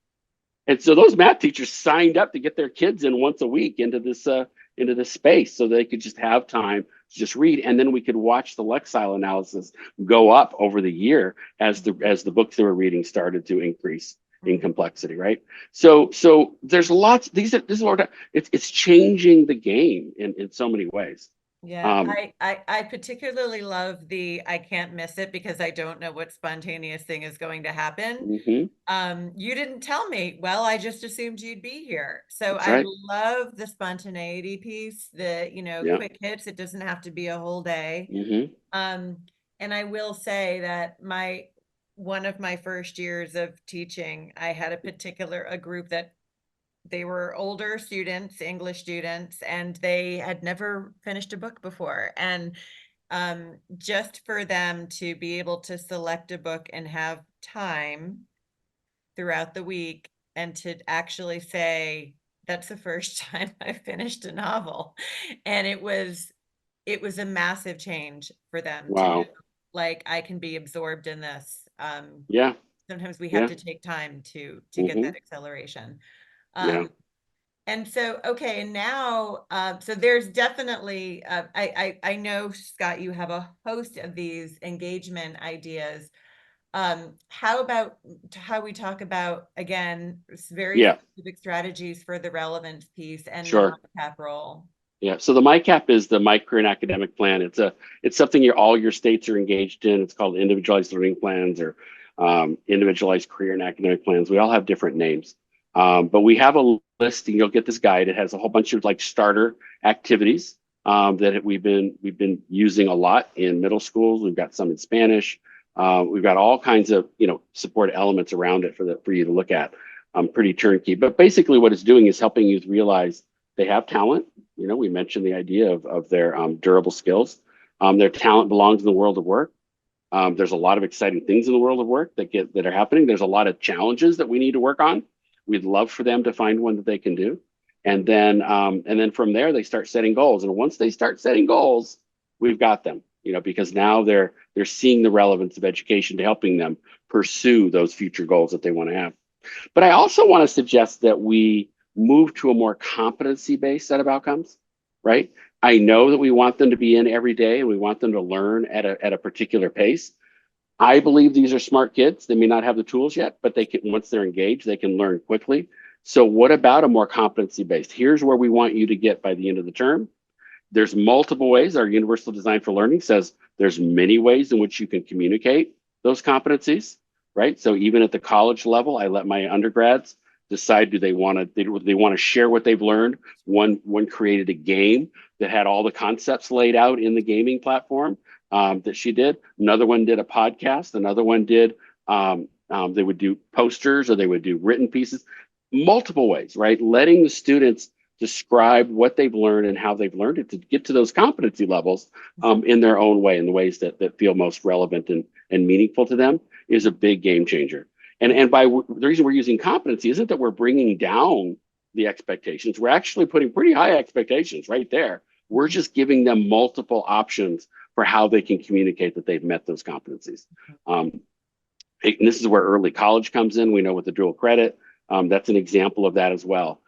Speaker 2: And so those math teachers signed up to get their kids in once a week into this space so they could just have time to just read, and then we could watch the Lexile analysis go up over the year as the books they were reading started to increase in
Speaker 1: Mhm.
Speaker 2: complexity, right? So there's lots. This is what it's changing the game in so many ways.
Speaker 1: Yeah,
Speaker 2: Um,
Speaker 1: I particularly love the I can't miss it because I don't know what spontaneous thing is going to happen.
Speaker 2: mhm,
Speaker 1: You didn't tell me. Well, I just assumed you'd be here. So
Speaker 2: that's
Speaker 1: I
Speaker 2: right.
Speaker 1: love the spontaneity piece, the,
Speaker 2: Yeah.
Speaker 1: quick hits. It doesn't have to be a whole day.
Speaker 2: Hmm.
Speaker 1: Um, and I will say that one of my first years of teaching, I had a group that they were older students, English students, and they had never finished a book before. And just for them to be able to select a book and have time throughout the week and to actually say, that's the first time I finished a novel. And it was a massive change for them to know,
Speaker 2: Wow.
Speaker 1: like, I can be absorbed in this.
Speaker 2: Yeah.
Speaker 1: Sometimes we have
Speaker 2: Yeah.
Speaker 1: to take time to get
Speaker 2: Hmm.
Speaker 1: that acceleration.
Speaker 2: Yeah.
Speaker 1: Um, And so, okay, and now, so there's definitely, I know, Scott, you have a host of these engagement ideas. How about how we talk about, again, very
Speaker 2: Yeah,
Speaker 1: specific strategies for the relevance piece and the
Speaker 2: sure.
Speaker 1: MyCap role?
Speaker 2: Yeah, so the MyCap is the My Career and Academic Plan. It's something all your states are engaged in. It's called individualized learning plans or individualized career and academic plans. We all have different names, but we have a list, and you'll get this guide. It has a whole bunch of like starter activities that we've been using a lot in middle schools. We've got some in Spanish. We've got all kinds of support elements around it for you to look at. Pretty turnkey, but basically what it's doing is helping youth realize they have talent. We mentioned the idea of their durable skills. Their talent belongs in the world of work. There's a lot of exciting things in the world of work that are happening. There's a lot of challenges that we need to work on. We'd love for them to find one that they can do, and then from there they start setting goals. And once they start setting goals, we've got them. Because now they're seeing the relevance of education to helping them pursue those future goals that they want to have. But I also want to suggest that we move to a more competency-based set of outcomes, right? I know that we want them to be in every day and we want them to learn at a particular pace. I believe these are smart kids. They may not have the tools yet, but once they're engaged, they can learn quickly. So what about a more competency-based? Here's where we want you to get by the end of the term. There's multiple ways. Our Universal Design for Learning says there's many ways in which you can communicate those competencies, right? So even at the college level, I let my undergrads decide, do they want to share what they've learned. One created a game that had all the concepts laid out in the gaming platform that she did. Another one did a podcast. Another one did they would do posters or they would do written pieces. Multiple ways, right? Letting the students describe what they've learned and how they've learned it to get to those competency levels in their own way, in the ways that feel most relevant and meaningful to them, is a big game changer. And the reason we're using competency isn't that we're bringing down the expectations. We're actually putting pretty high expectations right there. We're just giving them multiple options for how they can communicate that they've met those competencies. And this is where early college comes in. We know with the dual credit, that's an example of that as well.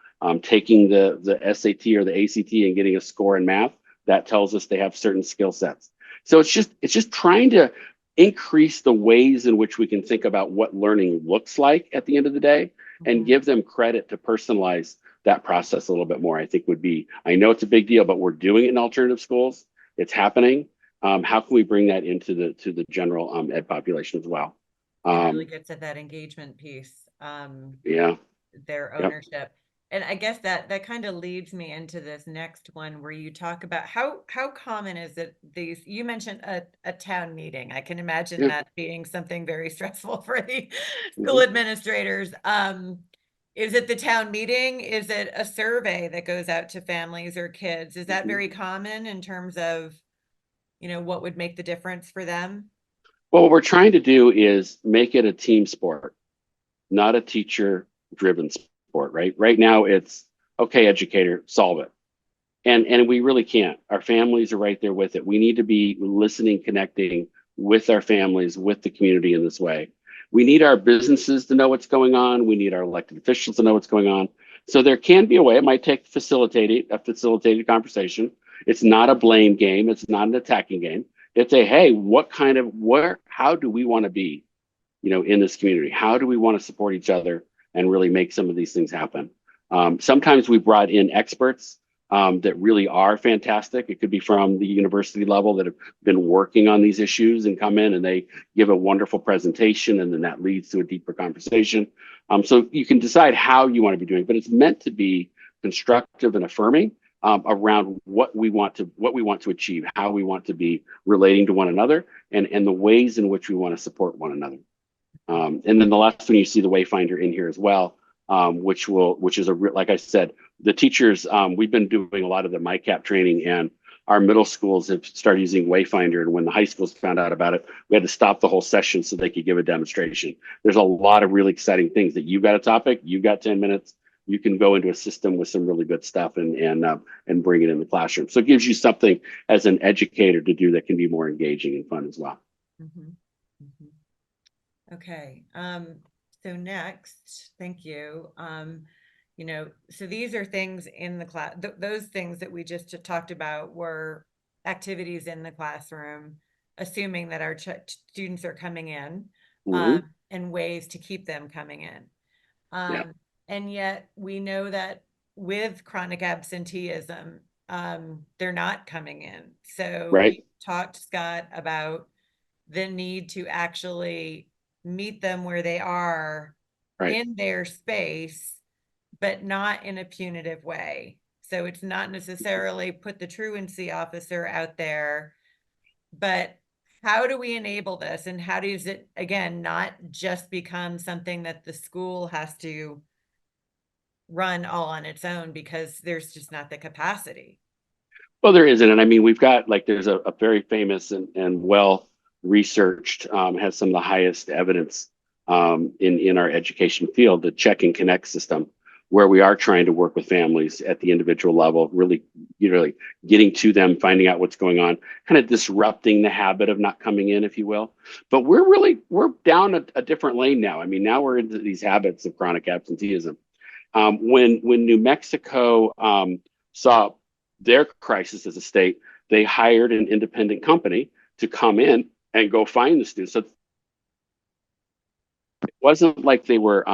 Speaker 2: Taking the SAT or the ACT and getting a score in math, that tells us they have certain skill sets. So it's just trying to increase the ways in which we can think about what learning looks like at the end of the day and give them credit to personalize that process a little bit more. I think I know it's a big deal, but we're doing it in alternative schools. It's happening. How can we bring that into the general ed population as well?
Speaker 1: It really gets at that engagement piece,
Speaker 2: Yeah.
Speaker 1: their
Speaker 2: Yep.
Speaker 1: ownership. And I guess that kind of leads me into this next one where you talk about how common is it you mentioned a town meeting. I can imagine
Speaker 2: Yeah.
Speaker 1: that being something very stressful for the school
Speaker 2: Mhm.
Speaker 1: administrators. Is it the town meeting? Is it a survey that goes out to families or kids? Is that
Speaker 2: Mhm.
Speaker 1: very common in terms of, what would make the difference for them?
Speaker 2: Well, what we're trying to do is make it a team sport, not a teacher driven sport, right? Right now it's okay, educator, solve it. And we really can't. Our families are right there with it. We need to be listening, connecting with our families, with the community in this way. We need our businesses to know what's going on. We need our elected officials to know what's going on. So there can be a way. It might take a facilitated conversation. It's not a blame game. It's not an attacking game. It's a, hey, how do we want to be, in this community? How do we want to support each other and really make some of these things happen? Sometimes we brought in experts that really are fantastic. It could be from the university level that have been working on these issues and come in and they give a wonderful presentation, and then that leads to a deeper conversation. So you can decide how you want to be doing, but it's meant to be constructive and affirming around what we want to achieve, how we want to be relating to one another, and the ways in which we want to support one another. And then the last one, you see the Wayfinder in here as well, which is like I said, the teachers, we've been doing a lot of the MyCap training, and our middle schools have started using Wayfinder. And when the high schools found out about it, we had to stop the whole session so they could give a demonstration. There's a lot of really exciting things that you've got a topic, you've got 10 minutes, you can go into a system with some really good stuff and bring it in the classroom. So it gives you something as an educator to do that can be more engaging and fun as well.
Speaker 1: Mhm. Mhm. Okay. So next, thank you. So these are things in the class, those things that we just talked about were activities in the classroom, assuming that our students are coming in,
Speaker 2: Hmm.
Speaker 1: and ways to keep them coming in.
Speaker 2: Yeah.
Speaker 1: And yet we know that with chronic absenteeism, they're not coming in. So you
Speaker 2: Right.
Speaker 1: talked, Scott, about the need to actually meet them where they are
Speaker 2: Right.
Speaker 1: in their space, but not in a punitive way. So it's not necessarily put the truancy officer out there, but how do we enable this? And how does it, again, not just become something that the school has to run all on its own because there's just not the capacity?
Speaker 2: Well, there isn't. And I mean, we've got like there's a very famous and well researched, has some of the highest evidence in our education field, the check and connect system, where we are trying to work with families at the individual level, really, really getting to them, finding out what's going on, kind of disrupting the habit of not coming in, if you will. But we're down a different lane now. I mean, now we're into these habits of chronic absenteeism. When New Mexico saw their crisis as a state, they hired an independent company to come in and go find the students. So it wasn't like they were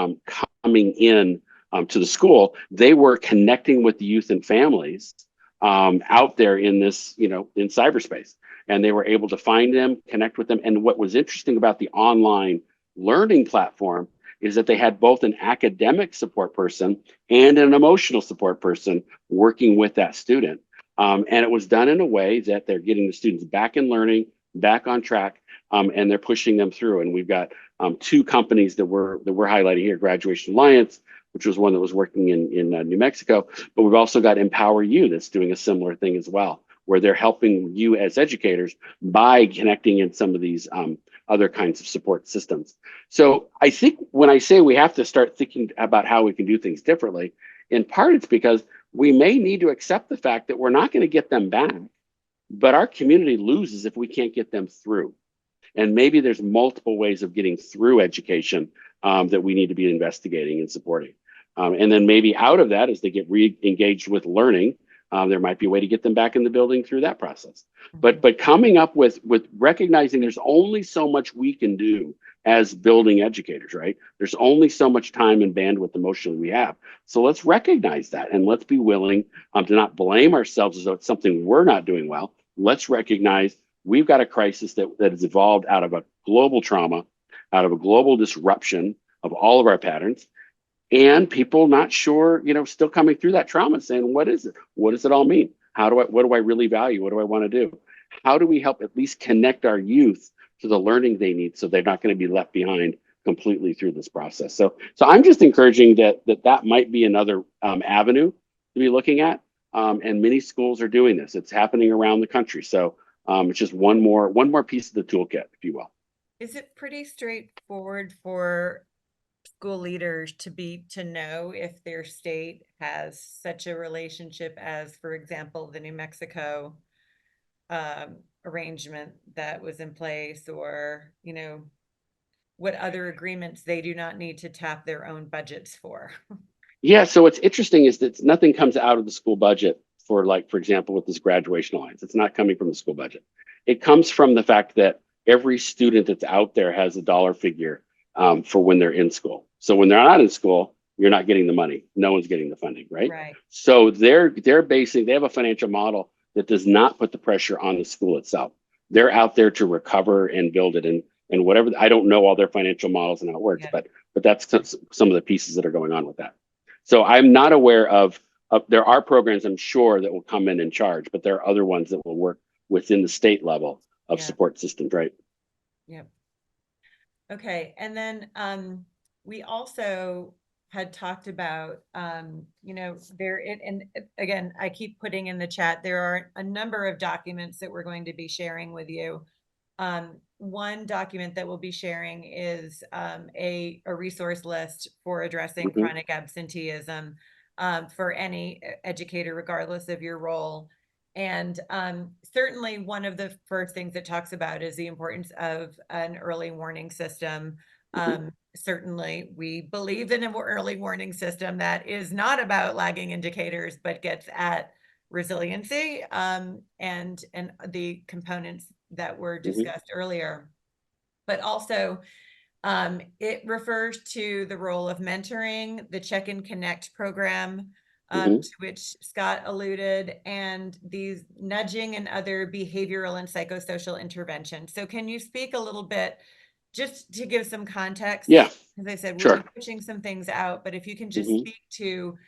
Speaker 2: coming in to the school. They were connecting with the youth and families out there in this, in cyberspace. And they were able to find them, connect with them. And what was interesting about the online learning platform is that they had both an academic support person and an emotional support person working with that student. And it was done in a way that they're getting the students back in learning, back on track, and they're pushing them through. And we've got two companies that we're highlighting here: Graduation Alliance, which was one that was working in New Mexico, but we've also got Empower You that's doing a similar thing as well, where they're helping you as educators by connecting in some of these other kinds of support systems. So I think when I say we have to start thinking about how we can do things differently, in part it's because we may need to accept the fact that we're not going to get them back, but our community loses if we can't get them through. And maybe there's multiple ways of getting through education that we need to be investigating and supporting. And then maybe out of that, as they get re-engaged with learning, there might be a way to get them back in the building through that process.
Speaker 1: Mhm.
Speaker 2: But coming up with recognizing there's only so much we can do as building educators, right? There's only so much time and bandwidth emotionally we have. So let's recognize that, and let's be willing to not blame ourselves as though it's something we're not doing well. Let's recognize we've got a crisis that has evolved out of a global trauma, out of a global disruption of all of our patterns, and people not sure, still coming through that trauma, saying, "What is it? What does it all mean? What do I really value? What do I want to do? How do we help at least connect our youth to the learning they need, so they're not going to be left behind completely through this process?" So I'm just encouraging that might be another avenue to be looking at. And many schools are doing this. It's happening around the country. So it's just one more piece of the toolkit, if you will.
Speaker 1: Is it pretty straightforward for school leaders to know if their state has such a relationship as, for example, the New Mexico arrangement that was in place, or what other agreements they do not need to tap their own budgets for?
Speaker 2: Yeah, so what's interesting is that nothing comes out of the school budget for, like, for example, with this graduation alliance. It's not coming from the school budget. It comes from the fact that every student that's out there has a dollar figure for when they're in school. So when they're not in school, you're not getting the money. No one's getting the funding, right?
Speaker 1: Right.
Speaker 2: So they have a financial model that does not put the pressure on the school itself. They're out there to recover and build it, and whatever. I don't know all their financial models and how it works,
Speaker 1: Yeah.
Speaker 2: but that's some of the pieces that are going on with that. So I'm not aware of there are programs, I'm sure, that will come in and charge, but there are other ones that will work within the state level of
Speaker 1: Yeah.
Speaker 2: support systems, right?
Speaker 1: Yeah. Okay. And then we also had talked about, and again, I keep putting in the chat, there are a number of documents that we're going to be sharing with you. One document that we'll be sharing is a resource list for addressing
Speaker 2: Hmm.
Speaker 1: chronic absenteeism for any educator, regardless of your role. And certainly one of the first things it talks about is the importance of an early warning system.
Speaker 2: Hmm.
Speaker 1: certainly we believe in an early warning system that is not about lagging indicators, but gets at resiliency, and the components that were
Speaker 2: Hmm.
Speaker 1: discussed earlier. But also, it refers to the role of mentoring, the Check and Connect program,
Speaker 2: Hmm.
Speaker 1: to which Scott alluded, and these nudging and other behavioral and psychosocial interventions. So can you speak a little bit, just to give some context?
Speaker 2: Yeah,
Speaker 1: As I said, we'll be
Speaker 2: sure.
Speaker 1: pushing some things out, but if you can just
Speaker 2: Hmm.
Speaker 1: speak to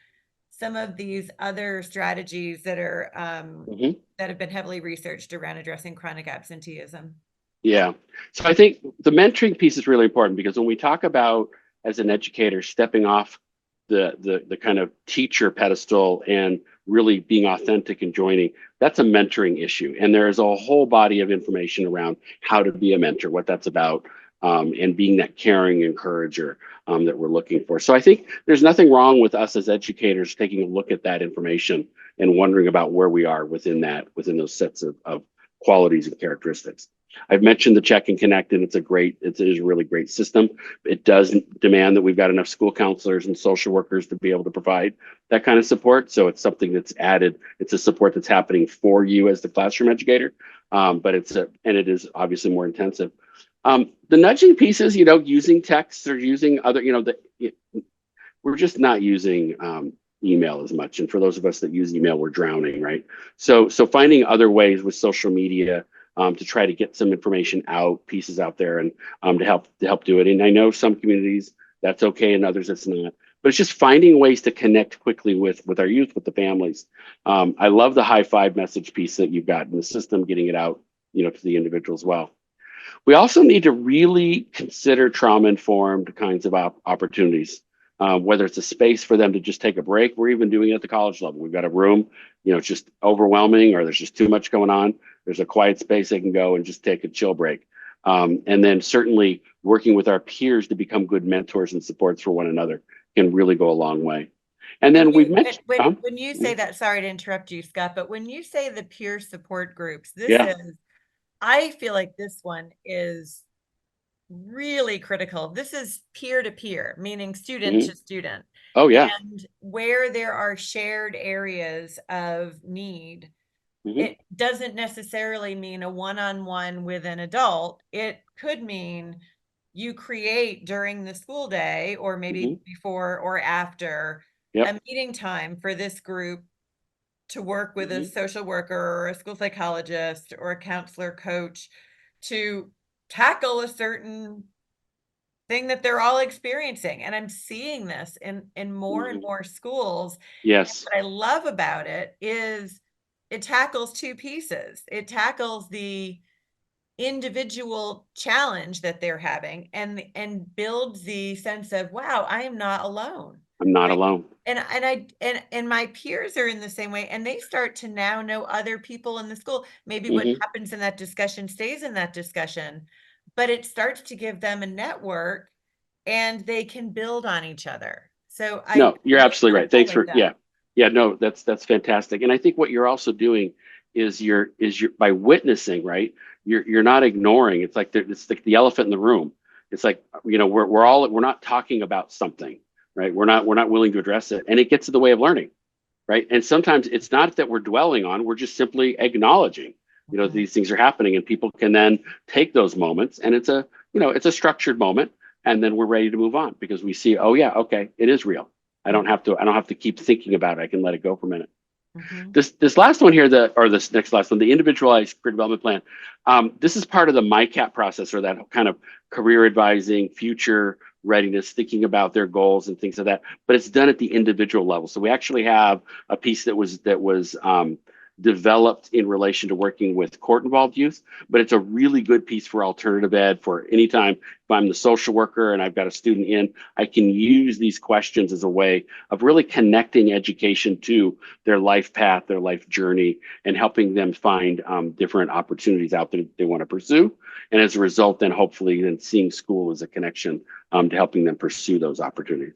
Speaker 1: some of these other strategies that are
Speaker 2: Hmm.
Speaker 1: that have been heavily researched around addressing chronic absenteeism.
Speaker 2: Yeah. So I think the mentoring piece is really important because when we talk about as an educator stepping off the kind of teacher pedestal and really being authentic and joining, that's a mentoring issue. And there is a whole body of information around how to be a mentor, what that's about, and being that caring encourager that we're looking for. So I think there's nothing wrong with us as educators taking a look at that information and wondering about where we are within those sets of qualities and characteristics. I've mentioned the Check and Connect, and it is a really great system. It does demand that we've got enough school counselors and social workers to be able to provide that kind of support. So it's something that's added. It's a support that's happening for you as the classroom educator, but it is obviously more intensive. The nudging pieces, using texts or using other, we're just not using email as much. And for those of us that use email, we're drowning, right? So finding other ways with social media to try to get some information out, pieces out there, and to help do it. And I know some communities that's okay, and others it's not. But it's just finding ways to connect quickly with our youth, with the families. I love the high five message piece that you've got in the system, getting it out, to the individual as well. We also need to really consider trauma informed kinds of opportunities, whether it's a space for them to just take a break. We're even doing it at the college level. We've got a room, it's just overwhelming or there's just too much going on. There's a quiet space they can go and just take a chill break. And then certainly working with our peers to become good mentors and supports for one another can really go a long way. And
Speaker 1: When
Speaker 2: then we've
Speaker 1: you
Speaker 2: mentioned,
Speaker 1: when you say that, sorry to interrupt you, Scott, but when you say the peer support groups,
Speaker 2: yeah.
Speaker 1: I feel like this one is really critical. This is peer to peer, meaning student
Speaker 2: Hmm.
Speaker 1: to student.
Speaker 2: Oh, yeah.
Speaker 1: And where there are shared areas of need,
Speaker 2: Hmm.
Speaker 1: it doesn't necessarily mean a one-on-one with an adult. It could mean you create during the school day or maybe
Speaker 2: Hmm.
Speaker 1: before or after
Speaker 2: Yep.
Speaker 1: a meeting time for this group to work with a
Speaker 2: Hmm.
Speaker 1: social worker or a school psychologist or a counselor coach to tackle a certain thing that they're all experiencing. And I'm seeing this in more and
Speaker 2: Hmm.
Speaker 1: more schools. And
Speaker 2: Yes.
Speaker 1: what I love about it is it tackles two pieces. It tackles the individual challenge that they're having and builds the sense of, wow, I am not alone.
Speaker 2: I'm not
Speaker 1: Right.
Speaker 2: alone.
Speaker 1: And my peers are in the same way, and they start to now know other people in the school. Maybe what
Speaker 2: Hmm.
Speaker 1: happens in that discussion stays in that discussion, but it starts to give them a network and they can build on each other. So I
Speaker 2: No, you're
Speaker 1: really
Speaker 2: absolutely right. Thanks
Speaker 1: highlight
Speaker 2: for,
Speaker 1: that.
Speaker 2: yeah. Yeah, no, that's fantastic. And I think what you're also doing is you're by witnessing, right? You're not ignoring. It's like the elephant in the room. It's like, we're not talking about something, right? We're not willing to address it. And it gets in the way of learning, right? And sometimes it's not that we're dwelling on, we're just simply acknowledging,
Speaker 1: Mhm.
Speaker 2: these things are happening and people can then take those moments and it's a structured moment and then we're ready to move on because we see, oh yeah, okay, it is real. I don't have to keep thinking about it. I can let it go for a minute.
Speaker 1: Mhm.
Speaker 2: This last one here, this next last one, the individualized career development plan. This is part of the MyCap process, or that kind of career advising, future readiness, thinking about their goals and things like that. But it's done at the individual level. So we actually have a piece that was developed in relation to working with court-involved youth. But it's a really good piece for alternative ed for anytime. If I'm the social worker and I've got a student in, I can use these questions as a way of really connecting education to their life path, their life journey, and helping them find different opportunities out there they want to pursue. And as a result, then hopefully then seeing school as a connection to helping them pursue those opportunities.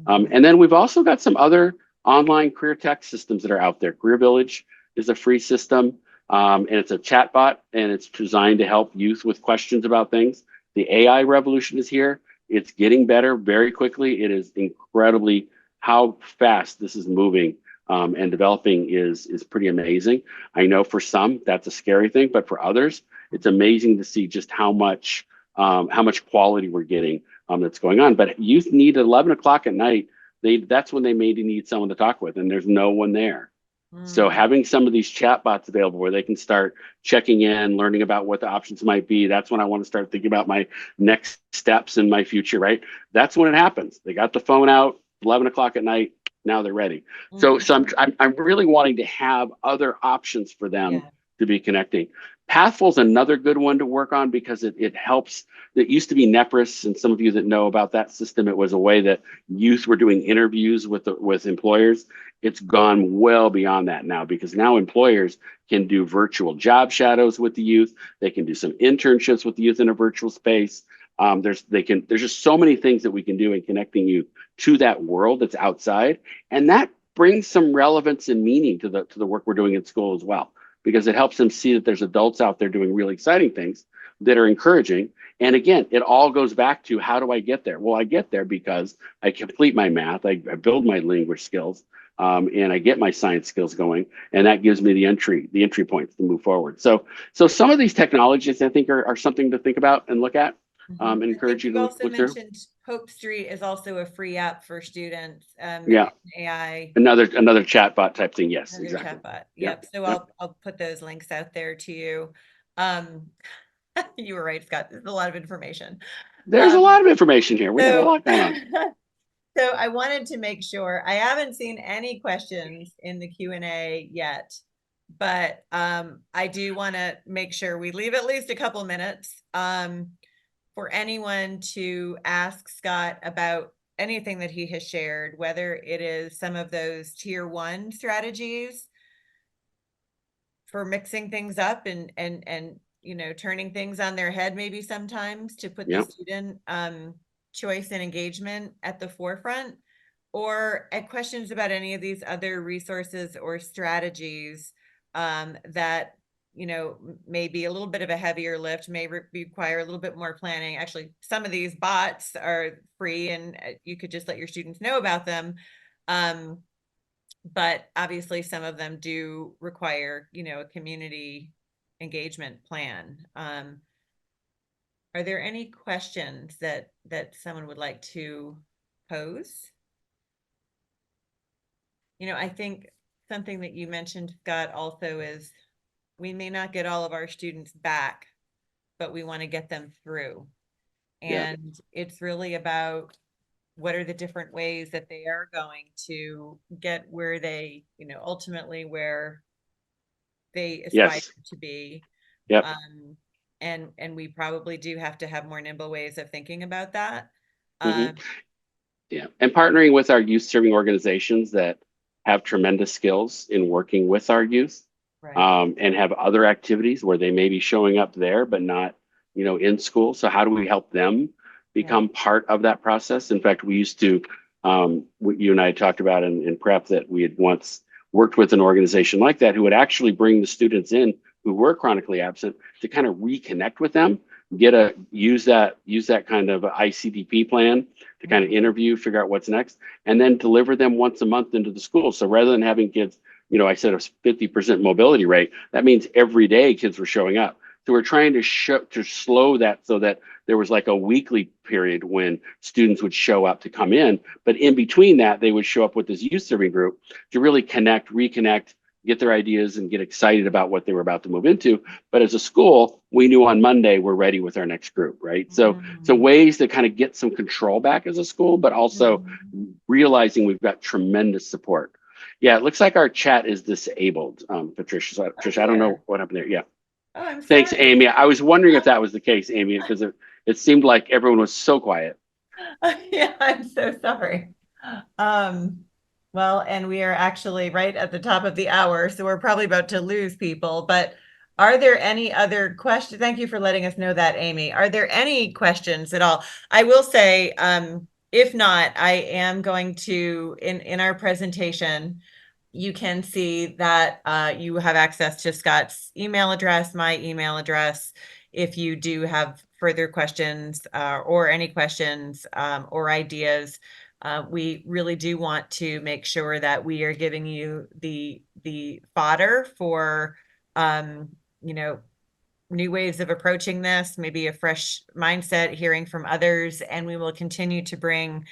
Speaker 1: Mhm.
Speaker 2: And then we've also got some other online career tech systems that are out there. Career Village is a free system, and it's a chatbot, and it's designed to help youth with questions about things. The AI revolution is here. It's getting better very quickly. It is incredibly how fast this is moving and developing is pretty amazing. I know for some that's a scary thing, but for others, it's amazing to see just how much quality we're getting that's going on. But youth need at 11 o'clock at night. That's when they maybe need someone to talk with, and there's no one there. So
Speaker 1: Mm,
Speaker 2: having some of these chat bots available where they can start checking in, learning about what the options might be, that's when I want to start thinking about my next steps in my future, right? That's when it happens. They got the phone out, 11 o'clock at night, now they're ready. So
Speaker 1: mhm.
Speaker 2: I'm really wanting to have other options for them
Speaker 1: Yeah.
Speaker 2: to be connecting. Pathful is another good one to work on because it helps. It used to be Nepris, and some of you that know about that system, it was a way that youth were doing interviews with employers. It's gone well beyond that now because now employers can do virtual job shadows with the youth. They can do some internships with the youth in a virtual space. There's just so many things that we can do in connecting you to that world that's outside, and that brings some relevance and meaning to the work we're doing in school as well because it helps them see that there's adults out there doing really exciting things that are encouraging. And again, it all goes back to how do I get there? Well, I get there because I complete my math, I build my language skills, and I get my science skills going, and that gives me the entry points to move forward. So some of these technologies I think are something to think about and look at,
Speaker 1: Mhm.
Speaker 2: and
Speaker 1: I think
Speaker 2: encourage you
Speaker 1: you
Speaker 2: to
Speaker 1: also
Speaker 2: look through.
Speaker 1: mentioned Hope Street is also a free app for students, and
Speaker 2: Yeah,
Speaker 1: an AI,
Speaker 2: another chatbot type thing. Yes,
Speaker 1: another
Speaker 2: exactly.
Speaker 1: chatbot.
Speaker 2: Yep,
Speaker 1: Yep. So
Speaker 2: yep.
Speaker 1: I'll put those links out there to you. Um, you were right, Scott. There's a lot of information.
Speaker 2: There's a
Speaker 1: Um,
Speaker 2: lot of information here. We have a
Speaker 1: so
Speaker 2: lot going on.
Speaker 1: so I wanted to make sure I haven't seen any questions in the Q&A yet, but I do want to make sure we leave at least a couple minutes for anyone to ask Scott about anything that he has shared, whether it is some of those tier one strategies for mixing things up and turning things on their head maybe sometimes to put the
Speaker 2: Yep.
Speaker 1: student choice and engagement at the forefront, or at questions about any of these other resources or strategies that may be a little bit of a heavier lift, may require a little bit more planning. Actually, some of these bots are free and you could just let your students know about them. um, but obviously some of them do require, a community engagement plan. Are there any questions that someone would like to pose? I think something that you mentioned, Scott, also is we may not get all of our students back, but we want to get them through.
Speaker 2: Yeah.
Speaker 1: And it's really about what are the different ways that they are going to get where they, ultimately where they aspire
Speaker 2: Yes.
Speaker 1: to be.
Speaker 2: Yep.
Speaker 1: Um, and we probably do have to have more nimble ways of thinking about that.
Speaker 2: Hmm.
Speaker 1: Um,
Speaker 2: Yeah. And partnering with our youth serving organizations that have tremendous skills in working with our youth,
Speaker 1: right.
Speaker 2: and have other activities where they may be showing up there, but not, in school. So how do we help them
Speaker 1: Yeah.
Speaker 2: become part of that process? In fact, we used to, what you and I talked about in prep that we had once worked with an organization like that who would actually bring the students in who were chronically absent to kind of reconnect with them, use that kind of ICDP plan to kind of
Speaker 1: Mhm.
Speaker 2: interview, figure out what's next, and then deliver them once a month into the school. So rather than having kids, I said a 50% mobility rate, that means every day kids were showing up. So we're trying to slow that so that there was like a weekly period when students would show up to come in, but in between that, they would show up with this youth serving group to really reconnect, get their ideas and get excited about what they were about to move into. But as a school, we knew on Monday we're ready with our next group, right? So
Speaker 1: Mhm.
Speaker 2: ways to kind of get some control back as a school, but also
Speaker 1: Mhm.
Speaker 2: realizing we've got tremendous support. Yeah, it looks like our chat is disabled, Patricia. So,
Speaker 1: Oh
Speaker 2: Patricia, I don't know
Speaker 1: dear.
Speaker 2: what happened there. Yeah.
Speaker 1: Oh, I'm
Speaker 2: Thanks,
Speaker 1: sorry.
Speaker 2: Amy. I was wondering if that was the case, Amy, because it seemed like everyone was so quiet.
Speaker 1: Yeah, I'm so sorry. Um, well, and we are actually right at the top of the hour, so we're probably about to lose people. But are there any other questions? Thank you for letting us know that, Amy. Are there any questions at all? I will say, if not, I am going to in our presentation, you can see that you have access to Scott's email address, my email address. If you do have further questions or any questions or ideas, we really do want to make sure that we are giving you the fodder for you know, new ways of approaching this, maybe a fresh mindset, hearing from others, and we will continue to bring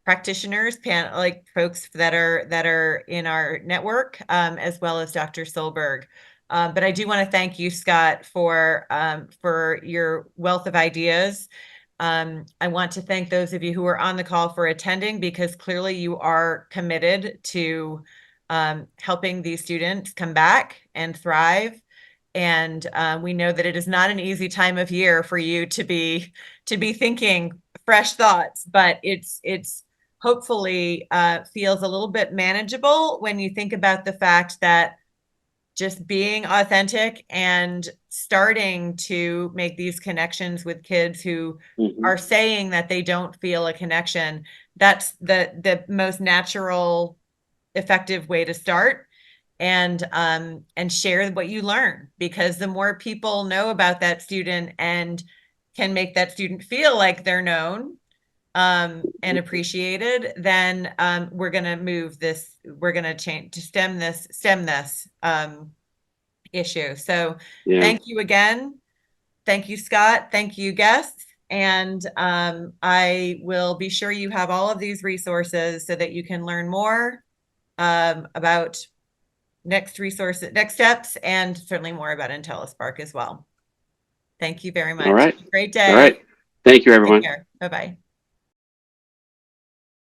Speaker 1: practitioners, like folks that are in our network, as well as Dr. Solberg. But I do want to thank you, Scott, for your wealth of ideas. I want to thank those of you who are on the call for attending, because clearly you are committed to helping these students come back and thrive. And we know that it is not an easy time of year for you to be thinking fresh thoughts, but it's hopefully feels a little bit manageable when you think about the fact that just being authentic and starting to make these connections with kids who are saying that they don't feel a connection, that's the most natural, effective way to start. And share what you learn, because the more people know about that student and can make that student feel like they're known and appreciated, then we're going to move this, we're going to change to stem this issue. So
Speaker 2: Yeah.
Speaker 1: thank you again. Thank you, Scott. Thank you, guests. And I will be sure you have all of these resources so that you can learn more about next steps, and certainly more about IntelliSpark as well. Thank you very much.
Speaker 2: All right.
Speaker 1: Great day.
Speaker 2: All right. Thank you,
Speaker 1: Take
Speaker 2: everyone.
Speaker 1: care. Bye-bye.